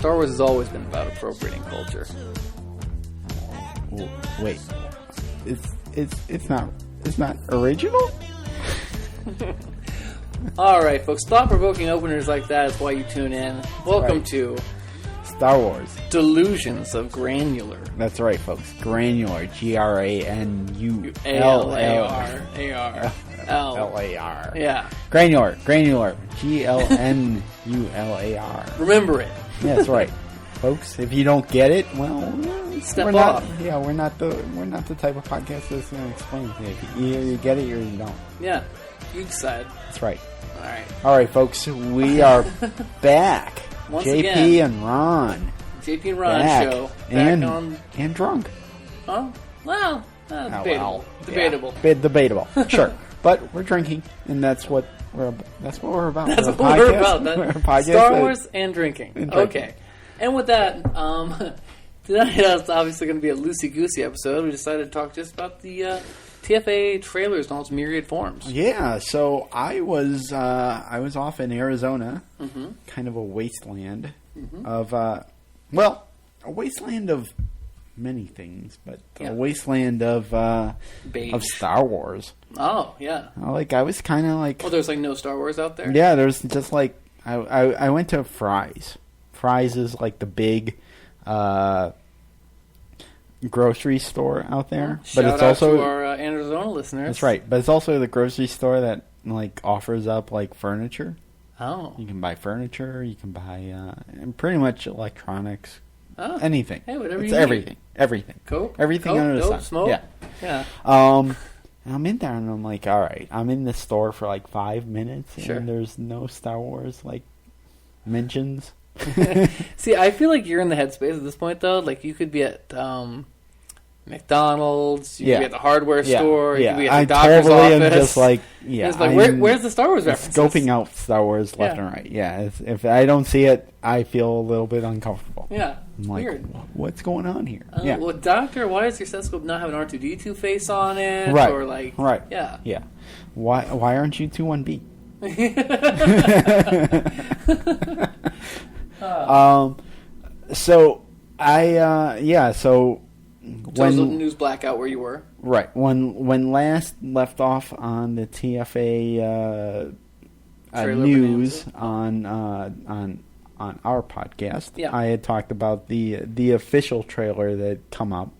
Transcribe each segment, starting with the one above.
Star Wars has always been about appropriating culture. Wait, it's not original? Alright, folks, thought-provoking openers like that is why you tune in. Welcome to Star Wars. Delusions of Granular. That's right, folks. Granular. Granular. L-A-R. Yeah. Granular. Glular. Remember it. Yeah, that's right. Folks, if you don't get it, well, Step off. We're not the type of podcast that's going to explain it. If you either get it or you don't. Yeah. You decide. That's right. All right, folks. We are back. Once JP again. and Ron. JP and Ron back. show. And drunk. Oh, well, debatable. Debatable. Yeah. Debatable. Sure. But we're drinking, and that's what we're about. That's what we're about. Star Wars and drinking. Okay. And with that, tonight is obviously going to be a loosey-goosey episode. We decided to talk just about the TFA trailers in all its myriad forms. Yeah, so I was off in Arizona, kind of a wasteland of, a wasteland of many things, but a wasteland of Star Wars. Oh, yeah. I was kind of like... Oh, there's no Star Wars out there? Yeah, there's just I went to Fry's. Fry's is the big... grocery store out there, but it's also to our Arizona listeners. That's right, but it's also the grocery store that offers up furniture. Oh, you can buy furniture, you can buy pretty much electronics, anything. Hey, whatever it's you everything, need. everything, Coke, everything under the sun. Smoke, yeah. I'm in there and I'm all right. I'm in the store for 5 minutes, and there's no Star Wars mentions. See, I feel like you're in the headspace at this point, though. You could be at McDonald's, you could be at the hardware store, you could be at the doctor's office. Am just where's the Star Wars references? Scoping out Star Wars left and right. Yeah, if I don't see it, I feel a little bit uncomfortable. Yeah, I'm weird. What's going on here? Well, Doctor, why does your stethoscope not have an R2-D2 face on it? Right. Or right. Yeah. Why aren't you 2-1-B? So when the news blackout where you were, right when last left off on the TFA news on our podcast, I had talked about the official trailer that come up.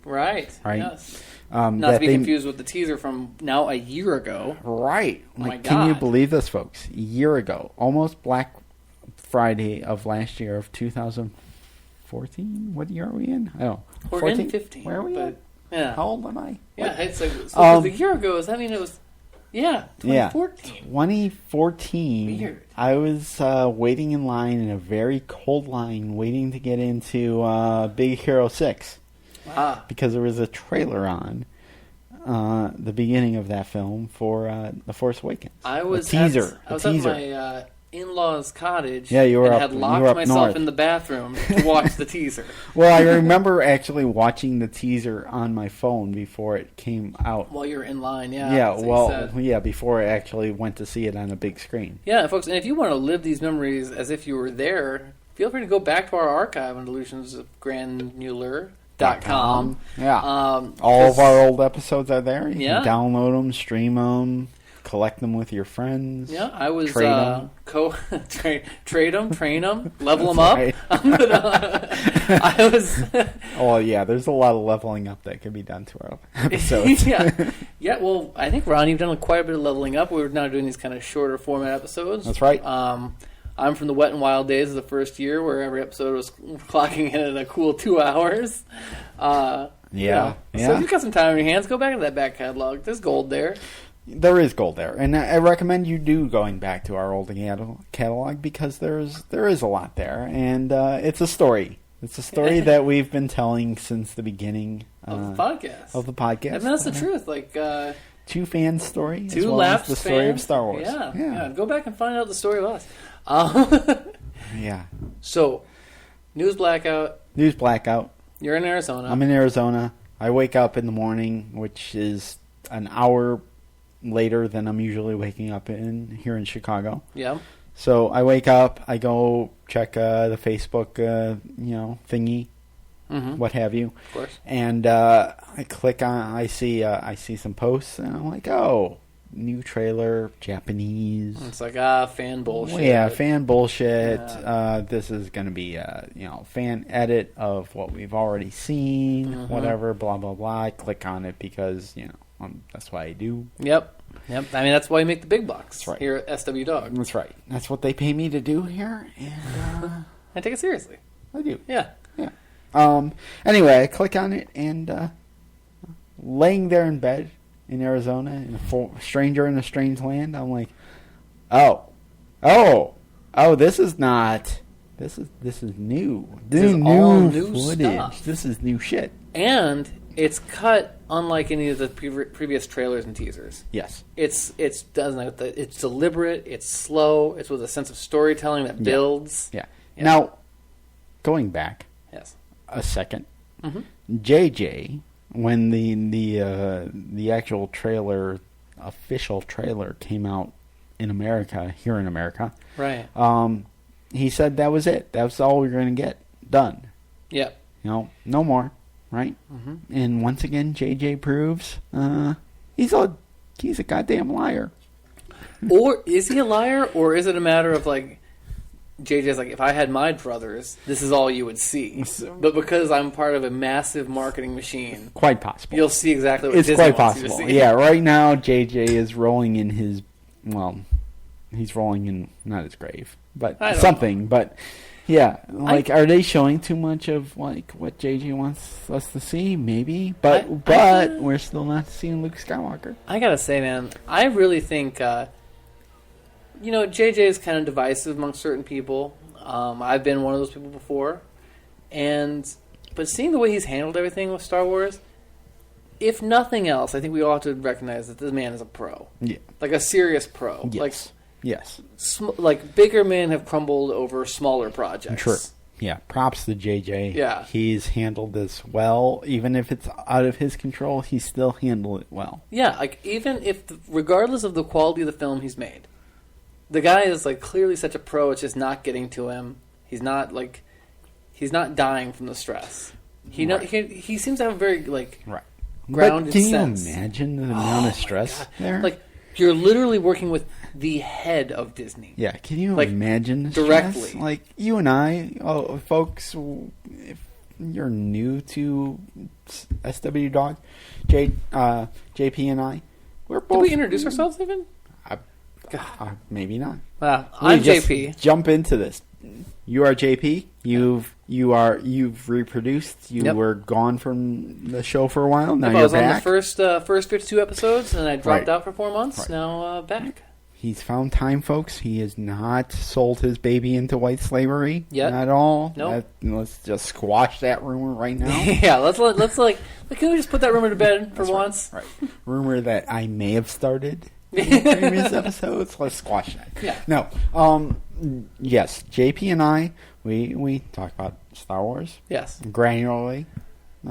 Right. Yes. Not to be confused with the teaser from now a year ago. Right. Oh my God. Can you believe this, folks? A year ago, almost Black Friday of last year of 2014. What year are we in? I don't know. We're 14? In 15. Where are we at? Yeah. How old am I? Yeah, it's a year ago. Does that mean it was? Yeah, 2014. Yeah, 2014. Weird. I was waiting in line in a very cold line, waiting to get into Big Hero 6. Because there was a trailer on the beginning of that film for The Force Awakens. I was a teaser. At my in-laws' cottage. Yeah, you were and had locked myself north. In the bathroom to watch the teaser. Well, I remember actually watching the teaser on my phone before it came out. While you were in line, yeah. Yeah, before I actually went to see it on a big screen. Yeah, folks, and if you want to live these memories as if you were there, feel free to go back to our archive on Delusions of Granular. .com. Yeah. All of our old episodes are there. You can download them, stream them, collect them with your friends. Yeah, I was trade them, trade them, train them, level them up. Right. I was. Oh yeah, there's a lot of leveling up that can be done to our episodes. yeah. Well, I think Ron, you've done quite a bit of leveling up. We're now doing these kind of shorter format episodes. That's right. I'm from the Wet and Wild days of the first year, where every episode was clocking in at a cool 2 hours. Yeah. So if you've got some time on your hands, go back to that back catalog. There's gold there. There is gold there, and I recommend you do going back to our old catalog because there is a lot there, and it's a story. It's a story that we've been telling since the beginning of the podcast. And that's the truth. Two fans' story, two as well laps as the story of Star Wars. Yeah. Go back and find out the story of us. Yeah. So, news blackout. You're in Arizona. I'm in Arizona. I wake up in the morning, which is an hour later than I'm usually waking up here in Chicago. Yeah. So I wake up, I go check the Facebook, thingy, what have you. Of course. And I click on, I see some posts, and I'm like, oh, new trailer, Japanese. It's like, fan bullshit. Yeah, fan bullshit. Yeah. This is going to be fan edit of what we've already seen, whatever, blah, blah, blah. I click on it because, that's what I do. Yep. I mean, that's why you make the big bucks here at SW Dog. That's right. That's what they pay me to do here, and I take it seriously. I do. Yeah. Anyway, I click on it, and laying there in bed in Arizona, in a stranger in a strange land, I'm like, oh, this is not. This is new. This is new footage. Stuff. This is new shit. And it's cut unlike any of the previous trailers and teasers. Yes. It's deliberate. It's slow. It's with a sense of storytelling that builds. Yeah. Now, going back. Yes. A second. JJ, when the actual trailer, official trailer, came out in America, here in America, right? He said that was it. That was all we were going to get done. Yep. No more, right? And once again, JJ proves he's a goddamn liar. Or is he a liar, or is it a matter of like? JJ's like, if I had my druthers, this is all you would see. But because I'm part of a massive marketing machine, quite possible. You'll see exactly what it's Disney quite wants possible. You to see. Yeah, right now JJ is rolling in his he's rolling in not his grave, but something. Know. But yeah, are they showing too much of like what JJ wants us to see? Maybe, but we're still not seeing Luke Skywalker. I gotta say, man, I really think. JJ is kind of divisive among certain people. I've been one of those people before. But seeing the way he's handled everything with Star Wars, if nothing else, I think we all have to recognize that this man is a pro. Yeah. Like a serious pro. Yes. Yes. Like bigger men have crumbled over smaller projects. True. Yeah. Props to JJ. Yeah. He's handled this well. Even if it's out of his control, he's still handled it well. Yeah. Like even if, regardless of the quality of the film he's made, the guy is like clearly such a pro. It's just not getting to him. He's not dying from the stress. He seems to have a very grounded sense. Can you imagine the amount of stress there? Like you're literally working with the head of Disney. Yeah, can you imagine the directly? Stress? Like you and I, folks, if you're new to SW Dog, JP and I, we're both. Did we introduce ourselves even? Maybe not. I'm JP. Jump into this. You are JP. You've reproduced. You were gone from the show for a while. Now I was back. on the first 52 episodes, and I dropped out for 4 months. Right. Now back. He's found time, folks. He has not sold his baby into white slavery at all. Nope. Let's just squash that rumor right now. Yeah, let's can we just put that rumor to bed for once? Right. Rumor that I may have started in previous episodes. Let's squash that. Yeah. No. Yes, JP and I, we talk about Star Wars. Yes. Granularly. You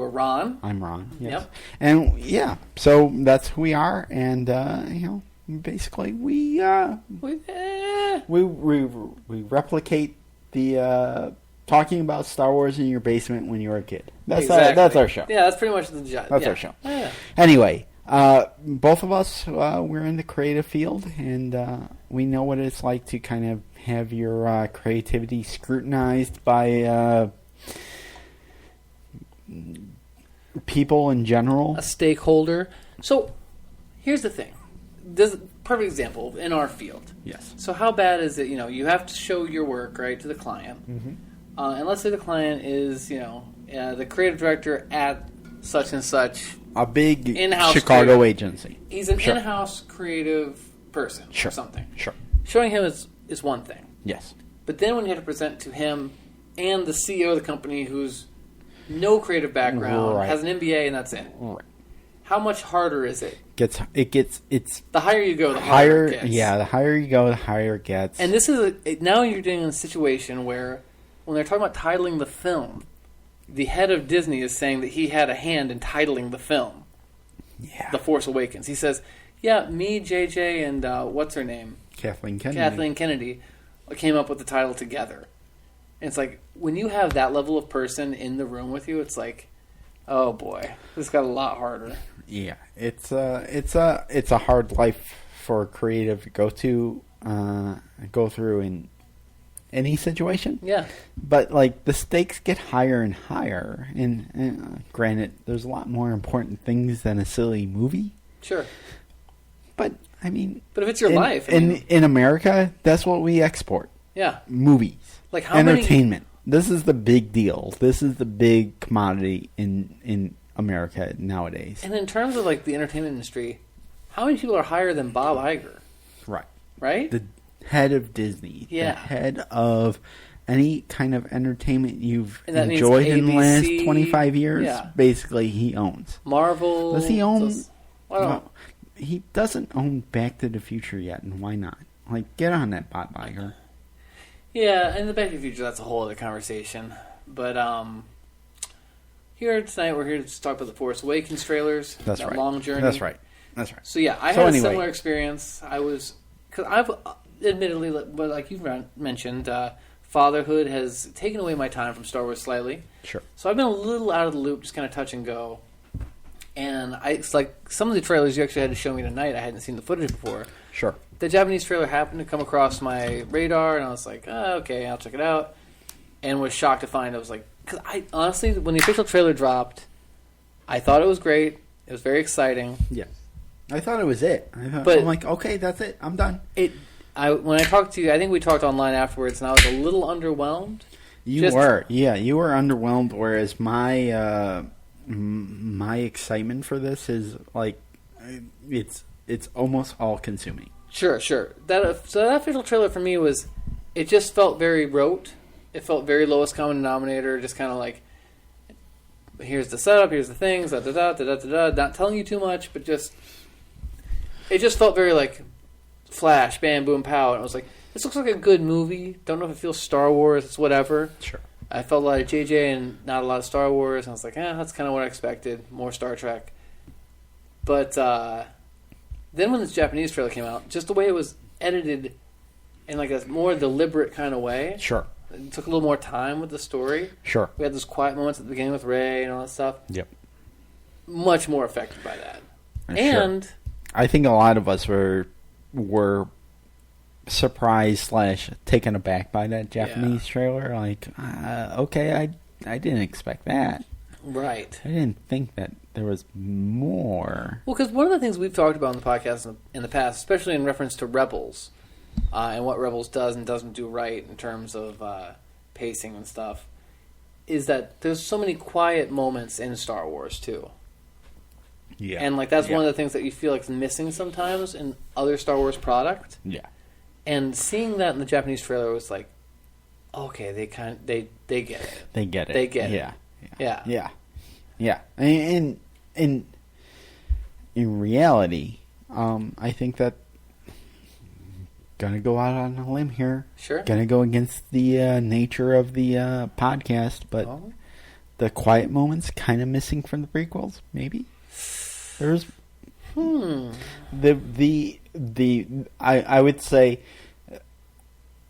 are Ron. I'm Ron. Yes. Yep. And so that's who we are, and basically we replicate the talking about Star Wars in your basement when you were a kid. That's our show. Yeah, that's pretty much the job. That's our show. Yeah. Anyway, both of us we're in the creative field, and we know what it's like to kind of have your creativity scrutinized by people in general. A stakeholder. So, here's the thing. This perfect example in our field. Yes. So how bad is it, you have to show your work, right, to the client. Mm-hmm. And let's say the client is, the creative director at such and such. A big in-house Chicago creative agency. He's an in-house creative person or something. Sure. Showing him is one thing. Yes. But then when you have to present to him and the CEO of the company who's no creative background, has an MBA, and that's it. Right. How much harder is it? It's the higher you go, the harder it gets. Yeah, the higher you go, the higher it gets. And this is now you're doing a situation where when they're talking about titling the film, the head of Disney is saying that he had a hand in titling the film. Yeah. The Force Awakens. He says, "Yeah, me, JJ, and what's her name? Kathleen Kennedy came up with the title together. And it's like, when you have that level of person in the room with you, it's like, oh boy, this got a lot harder. Yeah, it's a hard life for a creative to go through in any situation. Yeah. But, like, the stakes get higher and higher. And granted, there's a lot more important things than a silly movie. Sure. But, I mean... But if it's your life... In America, that's what we export. Yeah. Movies. Like, how entertainment. This is the big deal. This is the big commodity in America nowadays. And in terms of, like, the entertainment industry, how many people are higher than Bob Iger? Right. Right? The head of Disney. Yeah. The head of any kind of entertainment you've and that enjoyed means in the last ABC, 25 years, yeah. Basically, he owns. Marvel. Does he own... Well, he doesn't own Back to the Future yet, and why not? Like, get on that, Bob Iger. Yeah, and the Back to the Future, that's a whole other conversation. But here tonight, we're here to talk about the Force Awakens trailers. That's that right. long journey. That's right. So yeah, I had a similar experience. Because I've admittedly, but like you've mentioned, fatherhood has taken away my time from Star Wars slightly. Sure. So I've been a little out of the loop, just kind of touch and go. And it's like some of the trailers you actually had to show me tonight. I hadn't seen the footage before. Sure. The Japanese trailer happened to come across my radar, and I was like, oh, okay, I'll check it out. And was shocked to find I was like, because I honestly, when the official trailer dropped, I thought it was great. It was very exciting. Yeah. I thought it was it. I'm like, okay, that's it. I'm done. When I talked to you, I think we talked online afterwards, and I was a little underwhelmed. You were underwhelmed. Whereas my my excitement for this is like, it's almost all consuming. Sure. So that official trailer for me was, it just felt very rote. It felt very lowest common denominator, just kind of like, here's the setup, here's the things, not telling you too much, but it just felt very like flash, bam, boom, pow. And I was like, this looks like a good movie. Don't know if it feels Star Wars, it's whatever. Sure. I felt a lot of JJ and not a lot of Star Wars. And I was like, that's kind of what I expected. More Star Trek. But then when this Japanese trailer came out, just the way it was edited in like a more deliberate kind of way. Sure. It took a little more time with the story. Sure. We had those quiet moments at the beginning with Rey and all that stuff. Yep. Much more affected by that. And sure. I think a lot of us were surprised / taken aback by that Japanese trailer. Like, okay, I didn't expect that. Right. I didn't think that there was more. Well, because one of the things we've talked about on the podcast in the past, especially in reference to Rebels, and what Rebels does and doesn't do right in terms of pacing and stuff, is that there's so many quiet moments in Star Wars, too. Yeah. And like that's one of the things that you feel like is missing sometimes in other Star Wars product. Yeah. And seeing that in the Japanese trailer was like, okay, they get it. They get it. They get it. Yeah. And in reality, I think that gonna go out on a limb here. Sure. Gonna go against the nature of the podcast, but the quiet moments kind of missing from the prequels. Maybe there's I would say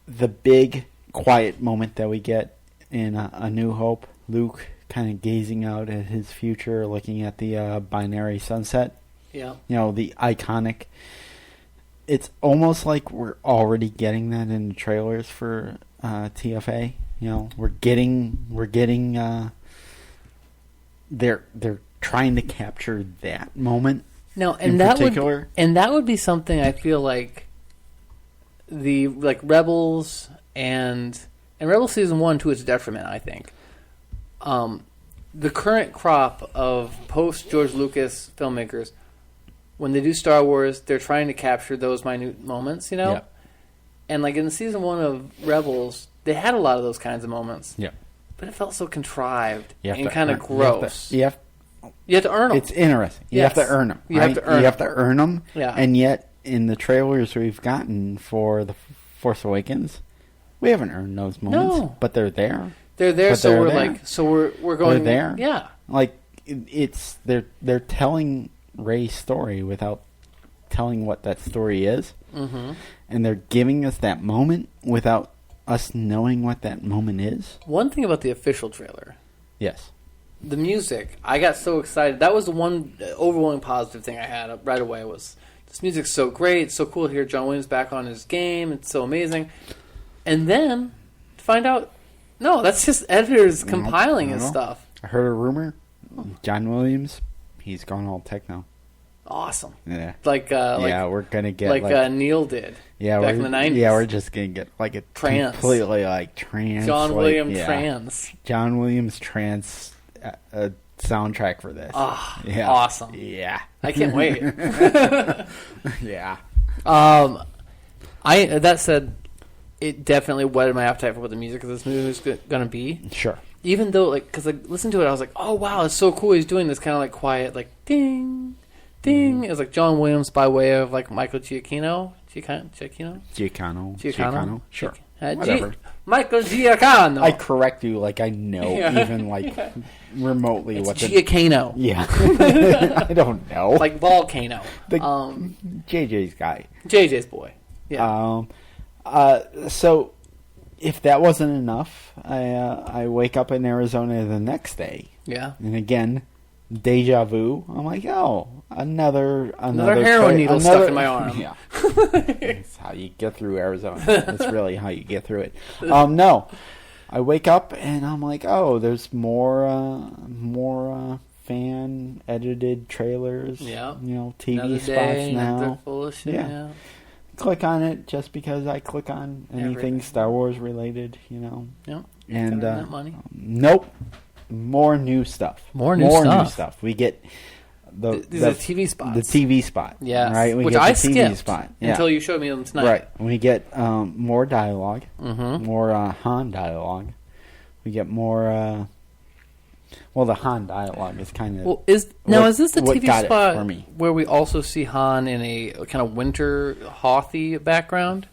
the big quiet moment that we get in A New Hope, Luke kind of gazing out at his future, looking at the binary sunset. Yeah. You know, the iconic. It's almost like we're already getting that in the trailers for TFA. You know, we're getting they're trying to capture that moment. No, and that would be something I feel like the Rebels and Rebels season 1 to its detriment, I think. The current crop of post George Lucas filmmakers, when they do Star Wars, they're trying to capture those minute moments, you know? Yeah. And like in season 1 of Rebels, they had a lot of those kinds of moments. Yeah. But it felt so contrived and kind of gross. You have to earn them. It's interesting. You have to earn them. You have to earn them. Yeah. And yet, in the trailers we've gotten for The Force Awakens, we haven't earned those moments. No. But they're there. They're there, so we're going... They're there. Yeah. Like, they're telling Rey's story without telling what that story is. Mm-hmm. And they're giving us that moment without us knowing what that moment is. One thing about the official trailer. Yes. The music. I got so excited. That was the one overwhelming positive thing I had right away was this music's so great. It's so cool to hear John Williams back on his game. It's so amazing. And then to find out, no, that's just editors compiling his stuff. I heard a rumor. John Williams, he's gone all techno. Awesome. Yeah. We're going to get Neil did. Yeah, back in the 90s. Yeah, we're just going to get like a trance. Completely like trance. John Williams trance. John Williams trance soundtrack for this. Oh, yeah. Awesome. Yeah. I can't wait. Yeah. That said, it definitely whetted my appetite for what the music of this movie is going to be. Sure. Even though, because I listened to it, I was like, oh, wow, it's so cool. He's doing this kind of like quiet, like, ding, ding. Mm. It was like John Williams by way of like Michael Giacchino. Giacchino. Sure. Whatever. Michael Giacchino. I correct you like I know even like remotely it's what Giacchino. Yeah. I don't know. Like Volcano. JJ's guy. JJ's boy. Yeah. So if that wasn't enough, I wake up in Arizona the next day. Yeah. And again, deja vu. I'm like, oh, another heroin needle stuck in my arm. Yeah. That's how you get through Arizona. That's really how you get through it. No. I wake up and I'm like, oh, there's more fan edited trailers. Yeah. TV another spots day, now. Full of shit, yeah. Click on it just because I click on anything Star Wars related, Yep. And that money. Nope. More new stuff. More new stuff. We get the TV spots. The TV spot. Yeah. Right. Which I skipped until you showed me them tonight. Right. We get more dialogue. Mm-hmm. More Han dialogue. We get more. The Han dialogue is kind of. Well, is this the TV spot for me? Where we also see Han in a kind of winter Hothy background?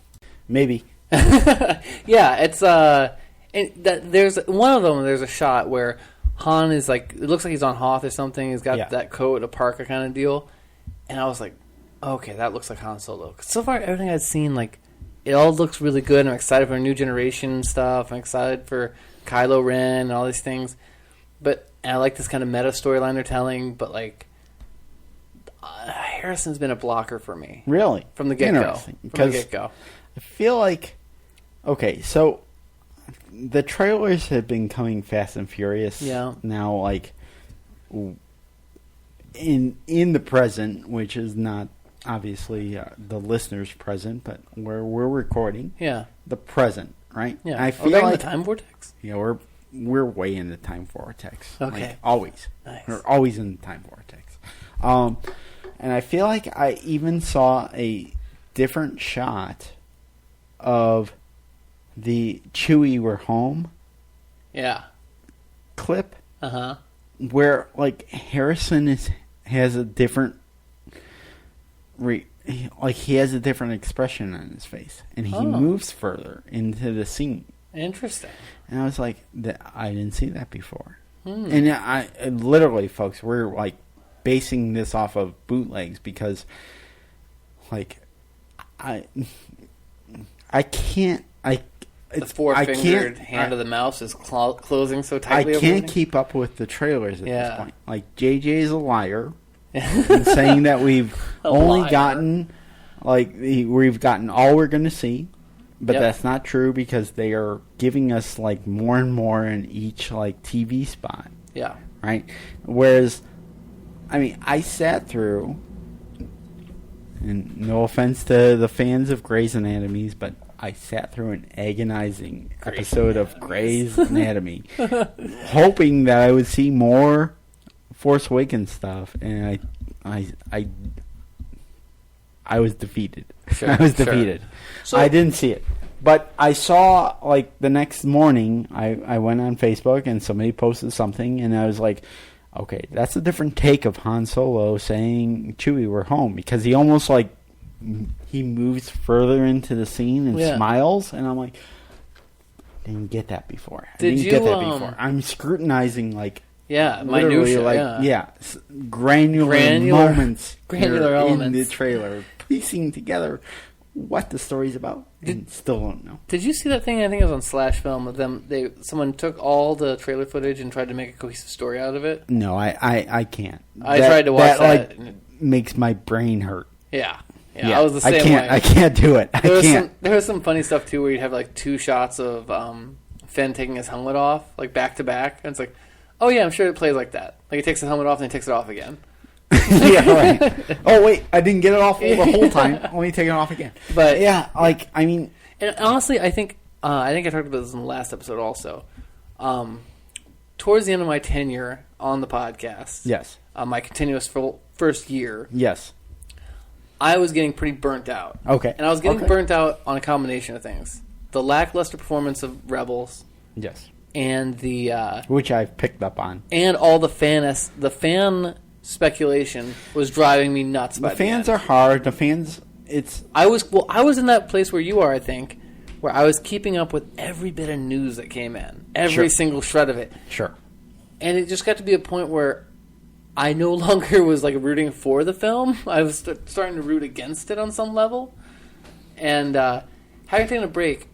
Maybe. Yeah, it's there's one of them. There's a shot where Han is like, it looks like he's on Hoth or something. He's got that coat, a parka kind of deal, and I was like, okay, that looks like Han Solo. 'Cause so far, everything I've seen, like, it all looks really good. I'm excited for new generation stuff. I'm excited for Kylo Ren and all these things. And I like this kind of meta storyline they're telling, but like Harrison's been a blocker for me. Really? From the get-go. I feel like, okay, so the trailers have been coming fast and furious now, like in the present, which is not obviously the listener's present, but where we're recording. Yeah. The present, right? Yeah. I feel like the time vortex? Yeah, we're way in the time vortex. Okay. Like, always. Nice. We're always in the time vortex. And I feel like I even saw a different shot of the Chewie We're Home clip. Uh-huh. Where, like, Harrison has a different he has a different expression on his face. And he moves further into the scene. Interesting. And I was like, I didn't see that before. And I literally, folks, we're like basing this off of bootlegs because, like, I can't. The four-fingered hand of the mouse is closing so tightly. I can't keep up with the trailers at this point. Like, JJ is a liar, and saying that we've only gotten we've gotten all we're going to see. But that's not true because they are giving us like more and more in each like TV spot. Yeah. Right? Whereas, I mean, I sat through, and no offense to the fans of Grey's Anatomy, but I sat through an agonizing episode of Grey's Anatomy, hoping that I would see more Force Awakens stuff, and I was defeated. Sure, I was defeated. So, I didn't see it. But I saw, like, the next morning, I went on Facebook and somebody posted something, and I was like, okay, that's a different take of Han Solo saying, Chewie, we're home. Because he almost, like, he moves further into the scene and smiles, and I'm like, I didn't get that before. I'm scrutinizing, like, Yeah, literally, minutia, granular moments, granular elements in the trailer, piecing together what the story's about, and still don't know. Did you see that thing? I think it was on Slash Film of them. Someone took all the trailer footage and tried to make a cohesive story out of it. No, I can't. I tried to watch that. Makes my brain hurt. Yeah. I was the same way. I can't do it. There was some funny stuff too, where you'd have like two shots of Finn taking his helmet off, like back to back, and it's like, oh yeah, I'm sure it plays like that. Like he takes his helmet off and then he takes it off again. Yeah, right. Oh wait, I didn't get it off the whole time. Only taking it off again. But yeah, and honestly, I think I talked about this in the last episode also. Towards the end of my tenure on the podcast, yes, my continuous first year, yes, I was getting pretty burnt out. Okay, and I was getting burnt out on a combination of things: the lackluster performance of Rebels, yes, and the which I've picked up on, and all the fan speculation was driving me nuts. The fans are hard. The fans, I was in that place where you are, I think, where I was keeping up with every bit of news that came in, every single shred of it. Sure. And it just got to be a point where I no longer was like rooting for the film. I was starting to root against it on some level. And having taken a break,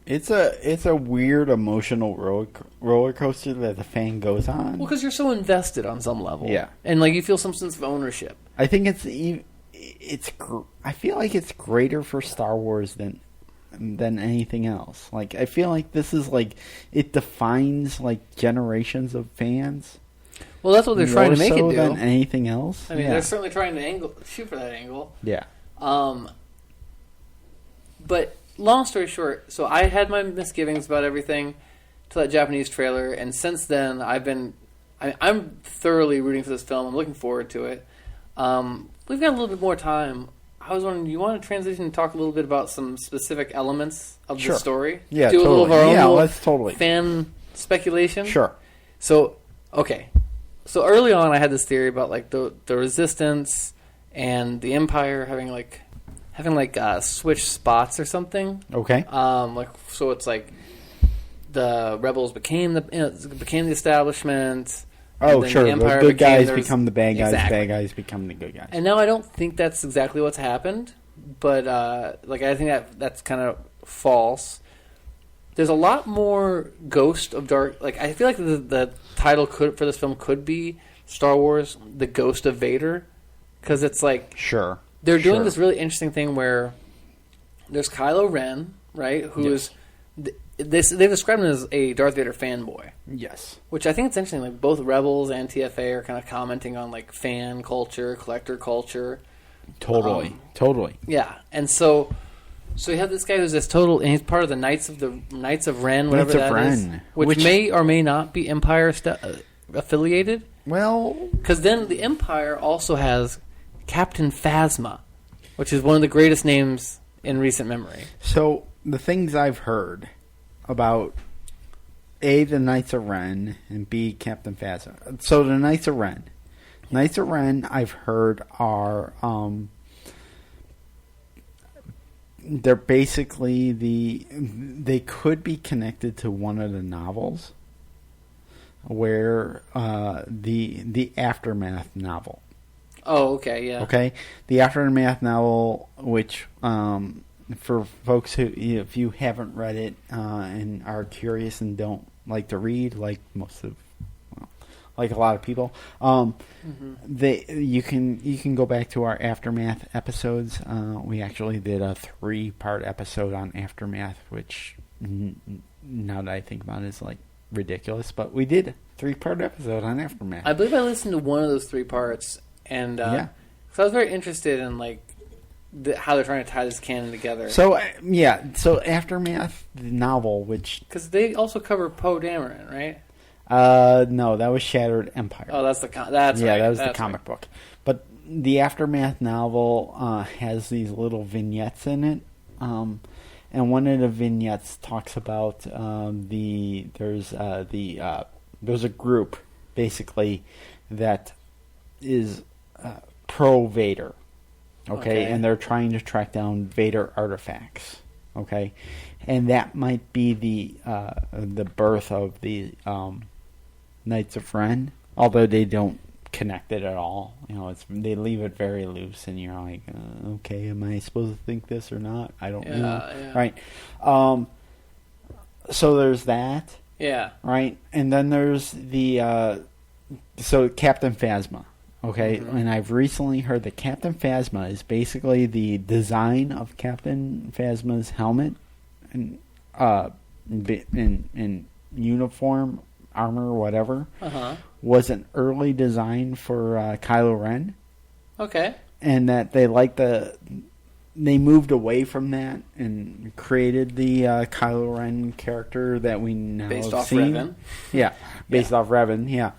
it's a weird emotional roller coaster that the fan goes on. Well, because you're so invested on some level, yeah, and like you feel some sense of ownership. I think I feel like it's greater for Star Wars than anything else. Like I feel like this is like it defines like generations of fans. Well, that's what they're trying to make it do. Than anything else. I mean, they're certainly trying to shoot for that angle. Yeah. But long story short, so I had my misgivings about everything to that Japanese trailer, and since then I'm thoroughly rooting for this film. I'm looking forward to it. We've got a little bit more time. I was wondering, you want to transition and talk a little bit about some specific elements of the story? Yeah, do a little of our own let's totally fan speculation. Sure. So okay, so early on, I had this theory about like the Resistance and the Empire having switched spots or something. Okay. So it's like the Rebels became the establishment. Oh, sure. The good guys become the bad guys. Exactly. Bad guys become the good guys. And now I don't think that's exactly what's happened, but I think that's kind of false. There's a lot more Ghost of Dark. Like I feel like the title for this film could be Star Wars: The Ghost of Vader, because it's like they're doing this really interesting thing where there's Kylo Ren, right? Who is they've described him as a Darth Vader fanboy. Yes. Which I think it's interesting. Like both Rebels and TFA are kind of commenting on like fan culture, collector culture. Totally. Yeah, and so you have this guy who's this total, and he's part of the Knights of Ren, whatever that is, which may or may not be Empire affiliated. Well, because then the Empire also has Captain Phasma, which is one of the greatest names in recent memory. So the things I've heard about A, the Knights of Ren, and B, Captain Phasma. So the Knights of Ren, I've heard are they're basically they could be connected to one of the novels, where the Aftermath novel. Oh, okay, yeah. Okay, the Aftermath novel, which for folks who, if you haven't read it and are curious and don't like to read, like like a lot of people, you can go back to our Aftermath episodes. We actually did a 3-part episode on Aftermath, which now that I think about it is like ridiculous, but we did a 3-part episode on Aftermath. I believe I listened to one of those 3 parts, and so I was very interested in like how they're trying to tie this canon together. So so Aftermath, the novel, which because they also cover Poe Dameron, right? No, that was Shattered Empire. Oh, that's right. That was the comic book. But the Aftermath novel has these little vignettes in it, and one of the vignettes talks about there's a group basically that is pro Vader. Okay, and they're trying to track down Vader artifacts. Okay, and that might be the birth of the Knights of Ren, although they don't connect it at all. They leave it very loose, and you're like, okay, am I supposed to think this or not? I don't know. Yeah. Right. So there's that. Yeah. Right, and then there's the Captain Phasma. Okay, and I've recently heard that Captain Phasma is basically the design of Captain Phasma's helmet and in uniform, armor, whatever, was an early design for Kylo Ren. Okay. And that they moved away from that and created the Kylo Ren character that we now based have off seen. Revan. Yeah, based off Revan. Yeah,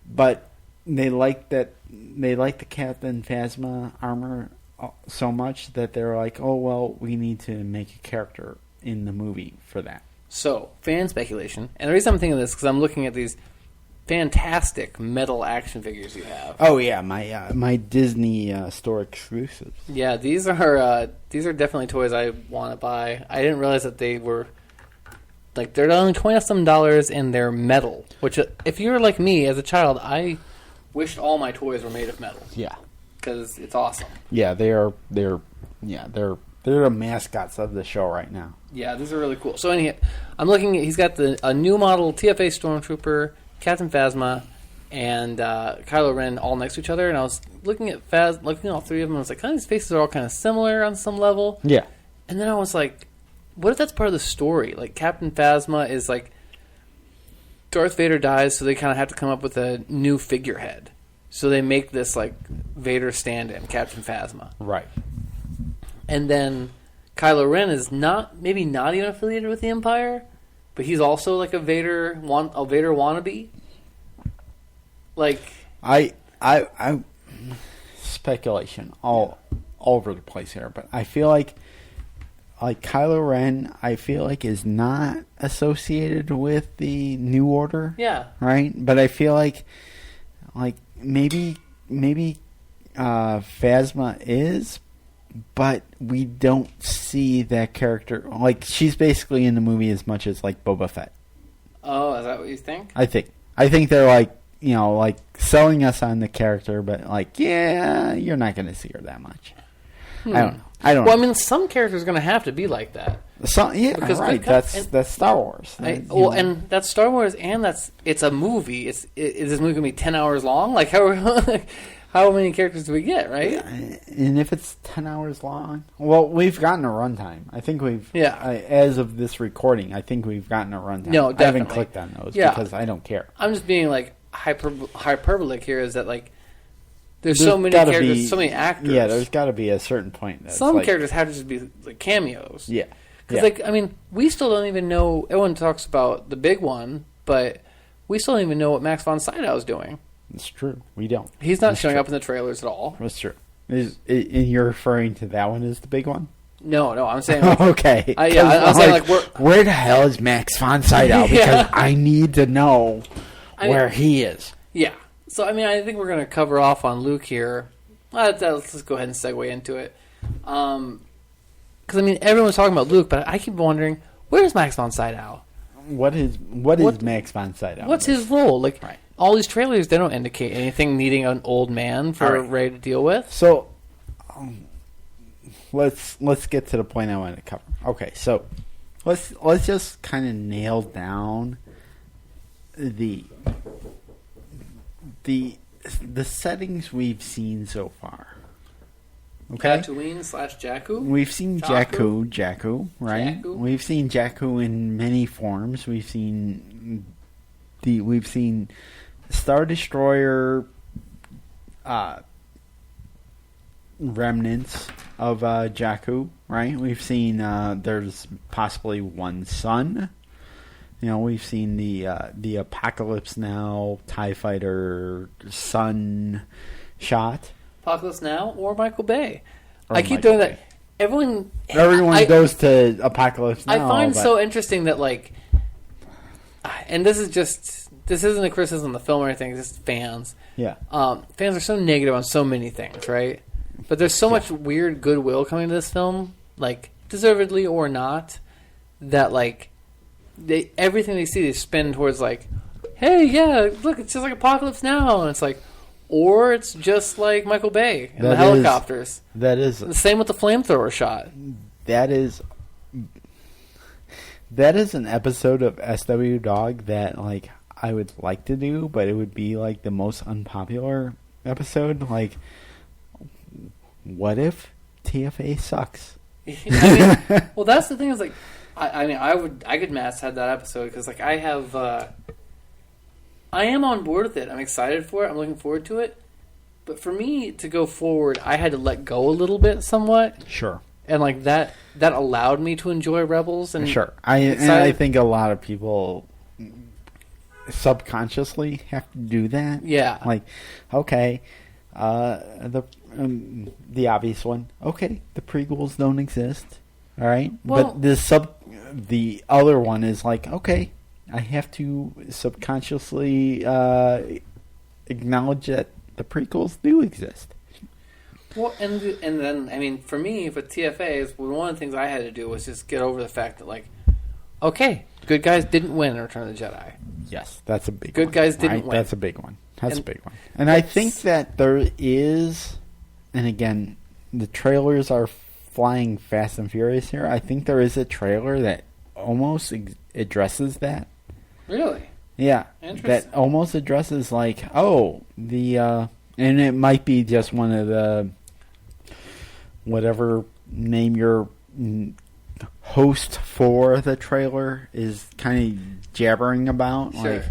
but they liked that. They liked the Captain Phasma armor so much that they're like, oh well, we need to make a character in the movie for that. So, fan speculation, and the reason I'm thinking this is because I'm looking at these fantastic metal action figures you have. Oh yeah, my Disney store exclusives. Yeah, these are definitely toys I want to buy. I didn't realize that they were they're only $20-some and they're metal. Which, if you're like me as a child, I wished all my toys were made of metal. Yeah, because it's awesome. Yeah, they're the mascots of the show right now. Yeah, these are really cool. So I'm looking at, he's got a new model TFA Stormtrooper, Captain Phasma, and Kylo Ren all next to each other, and I was looking at all three of them, and I was like, these faces are all kind of similar on some level. Yeah. And then I was like, what if that's part of the story? Like, Captain Phasma is like, Darth Vader dies, so they kind of have to come up with a new figurehead. So they make this, Vader stand-in, Captain Phasma. Right. And then Kylo Ren is maybe not even affiliated with the Empire, but he's also a Vader wannabe. I speculation all over the place here, but I feel like Kylo Ren, I feel like is not associated with the New Order. Yeah. Right, but I feel like maybe Phasma is. But we don't see that character. She's basically in the movie as much as Boba Fett. Oh, is that what you think? I think they're selling us on the character, but you're not going to see her that much. I don't know. Well, I mean, some characters are going to have to be like that. Because right. That's Star Wars. And that's Star Wars, and it's a movie. Is this movie going to be 10 hours long? How many characters do we get, right? Yeah, and if it's 10 hours long, well, we've gotten a runtime. I think we've, as of this recording, I think we've gotten a runtime. No, definitely. I haven't clicked on those because I don't care. I'm just being hyperbolic here. Is that there's so many characters, so many actors. Yeah, there's got to be a certain point. Some characters have to just be cameos. Yeah, because we still don't even know. Everyone talks about the big one, but we still don't even know what Max von Sydow's doing. It's true. We don't. He's not showing up in the trailers at all. That's true. And you're referring to that one as the big one? No, I'm saying... okay. I'm saying where the hell is Max von Sydow? Because I need to know where he is. Yeah. So, I think we're going to cover off on Luke here. Let's just go ahead and segue into it. Because, everyone's talking about Luke, but I keep wondering, where's Max von Sydow? What is Max von Sydow? What's his role? Right. All these trailers, they don't indicate anything needing an old man for Rey to deal with. So, let's get to the point I want to cover. Okay, so let's just kind of nail down the settings we've seen so far. Okay, Tatooine/Jakku. We've seen Jakku, right? Jakku. We've seen Jakku in many forms. We've seen Star Destroyer remnants of Jakku, right? We've seen there's possibly one sun. We've seen the Apocalypse Now TIE Fighter sun shot. Apocalypse Now or Michael Bay. I keep doing that. Everyone goes to Apocalypse Now. I find it so interesting that and this isn't a criticism of the film or anything, it's just fans. Yeah. Fans are so negative on so many things, right? But there's so much weird goodwill coming to this film, deservedly or not, that everything they see they spin towards hey, yeah, look, it's just like Apocalypse Now. And it's like, or it's just like Michael Bay and the helicopters. That is. The same with the flamethrower shot. That is an episode of SW Dog that, like, I would like to do, but it would be, like, the most unpopular episode. Like, what if TFA sucks? I mean, well, that's the thing is, like, I could mass had that episode because, like, I am on board with it. I'm excited for it. I'm looking forward to it. But for me to go forward, I had to let go a little bit, somewhat. Sure. And like that allowed me to enjoy Rebels. And sure. I think a lot of people subconsciously have to do that. Yeah. Like, okay, the obvious one. Okay, the prequels don't exist. All right. Well, but the other one is like, okay, I have to subconsciously acknowledge that the prequels do exist. Well, and then, I mean, for me, with TFAs, one of the things I had to do was just get over the fact that, like, okay, good guys didn't win in Return of the Jedi. Yes, that's a big one. Good guys didn't win. That's a big one. That's a big one. And I think that there is, and again, the trailers are flying fast and furious here. I think there is a trailer that almost addresses that. Really? Yeah. Interesting. That almost addresses, like, and it might be just one of the, whatever name your host for the trailer is kind of jabbering about. Sure.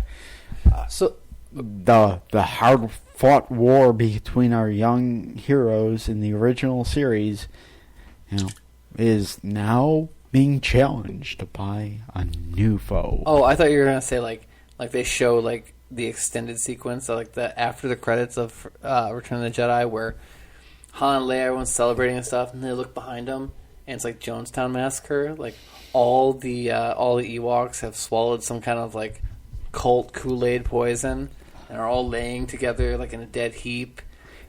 Like, so the hard-fought war between our young heroes in the original series, is now being challenged by a new foe. Oh, I thought you were gonna say like they show like the extended sequence, like the after the credits of Return of the Jedi, where Han and Leia, everyone's celebrating and stuff, and they look behind them, and it's like Jonestown Massacre. Like all the Ewoks have swallowed some kind of like cult Kool-Aid poison, and are all laying together like in a dead heap,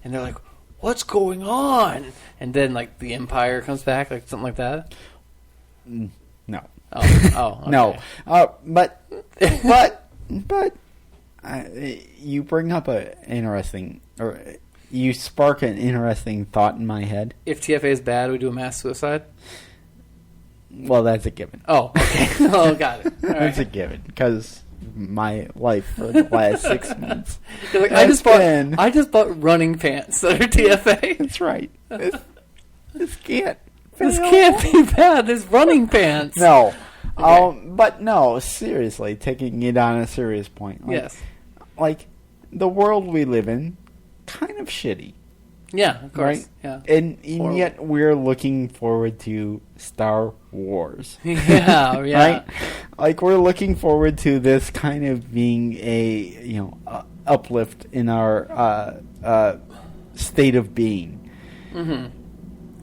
and they're like, "What's going on?" And then like the Empire comes back, like something like that. No. Oh, okay. No. But you bring up you spark an interesting thought in my head. If TFA is bad, we do a mass suicide? Well, that's a given. Oh, okay. Oh, got it. All right. That's a given, because my life for the last 6 months. Like, I just bought running pants that are TFA. That's right. This can't be bad. There's running pants. No. Okay. But no, seriously, taking it on a serious point. Like, yes. Like, the world we live in, kind of shitty. Yeah, of course. Right? Yeah. And yet we're looking forward to Star Wars. Yeah. Right? Like, we're looking forward to this kind of being a, uplift in our state of being. Mm-hmm.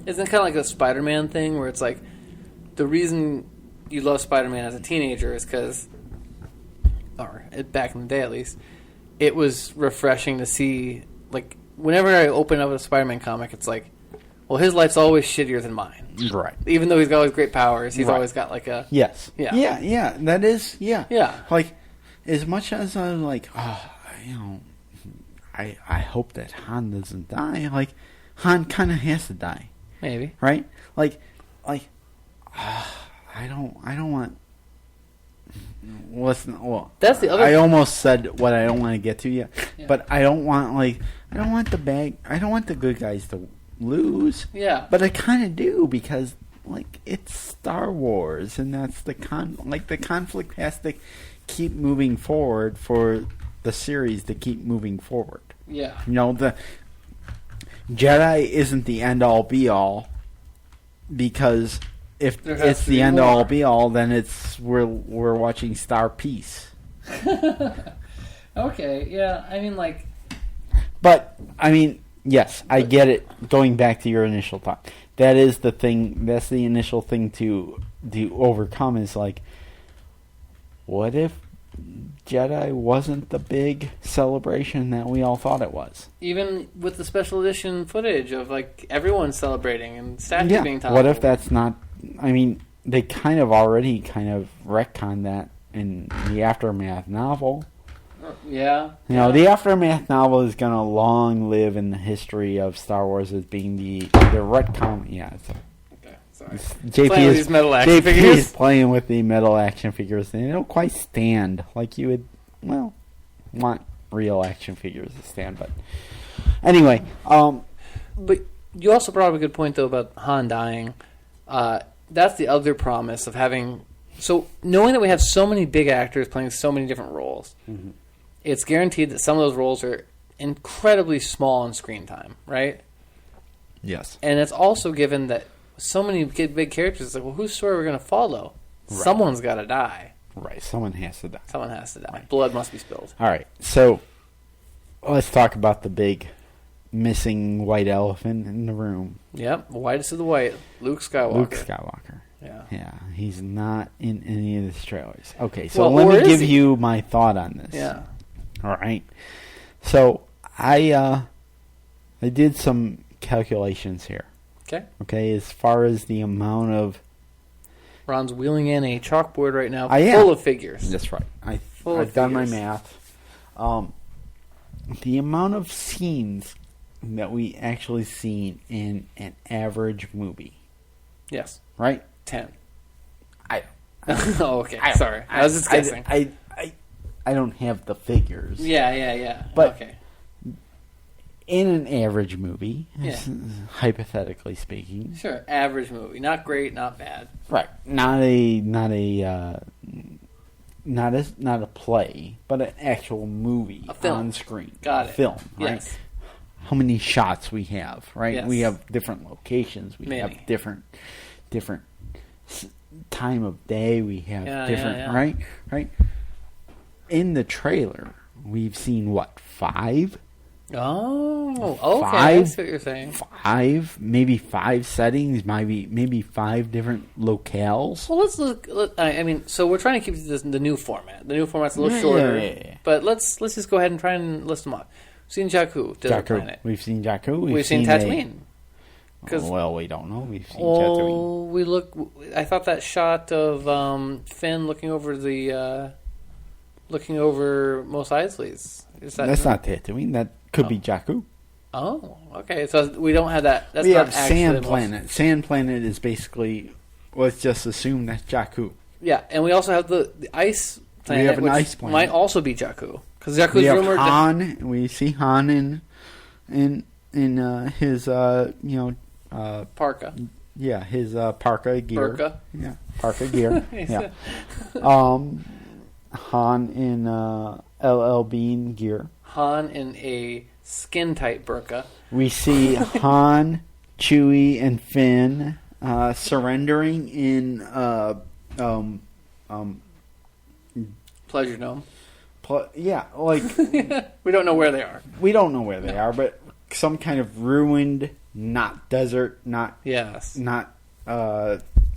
Isn't it kind of like the Spider-Man thing, where it's like, the reason you love Spider-Man as a teenager is because, or back in the day at least, it was refreshing to see, like, whenever I open up a Spider-Man comic, it's like, well, his life's always shittier than mine. Right. Even though he's got all these great powers, he's always got like a... Yes. Yeah. Yeah, that is, yeah. Yeah. Like, as much as I'm like, I hope that Han doesn't die, like, Han kind of has to die. Maybe. Right? Like, I don't want... that's the other. I almost said what I don't want to get to yet, but I don't want the good guys to lose. Yeah, but I kind of do, because like it's Star Wars, and that's the conflict has to keep moving forward for the series to keep moving forward. Yeah, the Jedi isn't the end all be all, because if it's the end all be all, then we're watching Star Peace. Okay, yeah, I mean, like, but I mean, yes, I get it. Going back to your initial thought, that is the thing. That's the initial thing to overcome. Is like, what if Jedi wasn't the big celebration that we all thought it was? Even with the special edition footage of like everyone celebrating and statues being toppled. What if that's not? I mean, they already retconned that in the Aftermath novel. Yeah. You know, the Aftermath novel is going to long live in the history of Star Wars as being the retcon. Yeah. Okay, sorry. JP is playing with the metal action figures, and they don't quite stand like you would, well, want real action figures to stand. But anyway, but you also brought up a good point though about Han dying. That's the other promise of having. So knowing that we have so many big actors playing so many different roles, it's guaranteed that some of those roles are incredibly small in screen time, right? Yes. And it's also given that so many big characters. It's like, well, whose story are we going to follow? Right. Someone's got to die. Right. Someone has to die. Someone has to die. Right. Blood must be spilled. All right. So let's talk about the big missing white elephant in the room. Yep. Whitest of the white. Luke Skywalker. Yeah, he's not in any of the trailers. Okay, so let me give you my thought on this. Yeah. All right. So I did some calculations here. Okay. Okay, as far as the amount of... Ron's wheeling in a chalkboard right now full of figures. That's right. I've done my math. The amount of scenes that we actually seen in an average movie. Yes. Right? 10. Oh, okay. Sorry. I was just guessing. I don't have the figures. Yeah. But okay. In an average movie, hypothetically speaking. Sure, average movie. Not great, not bad. Right. Not a play, but an actual movie on screen. Got it. Film, right? Yes. How many shots we have, right? Yes. We have different locations. We have different time of day. We have different, right? In the trailer, we've seen what, 5? Oh, okay. That's what you're saying. Maybe 5 settings, maybe 5 different locales. Well, let's look. So we're trying to keep this the new format. The new format's a little shorter, but let's just go ahead and try and list them off. We've seen Jakku, desert planet. We've seen Jakku. We've seen Tatooine. Well, we don't know. We've seen Tatooine. I thought that shot of Finn looking over Mos Eisley's. That's not Tatooine. That could be Jakku. Oh, okay. So we don't have that. We have Sand Planet. Sand Planet is basically, let's just assume that's Jakku. Yeah, and we also have the ice planet. We have an ice planet. Might also be Jakku. Because Jakku's rumored. Han. We see Han in his parka. Yeah, his parka gear. Burka. Yeah, parka gear. Yeah. Han in LL Bean gear. Han in a skin-tight burqa. We see Han, Chewie, and Finn surrendering in Pleasure Dome. We don't know where they are. We don't know where they are, but some kind of ruined, not desert, not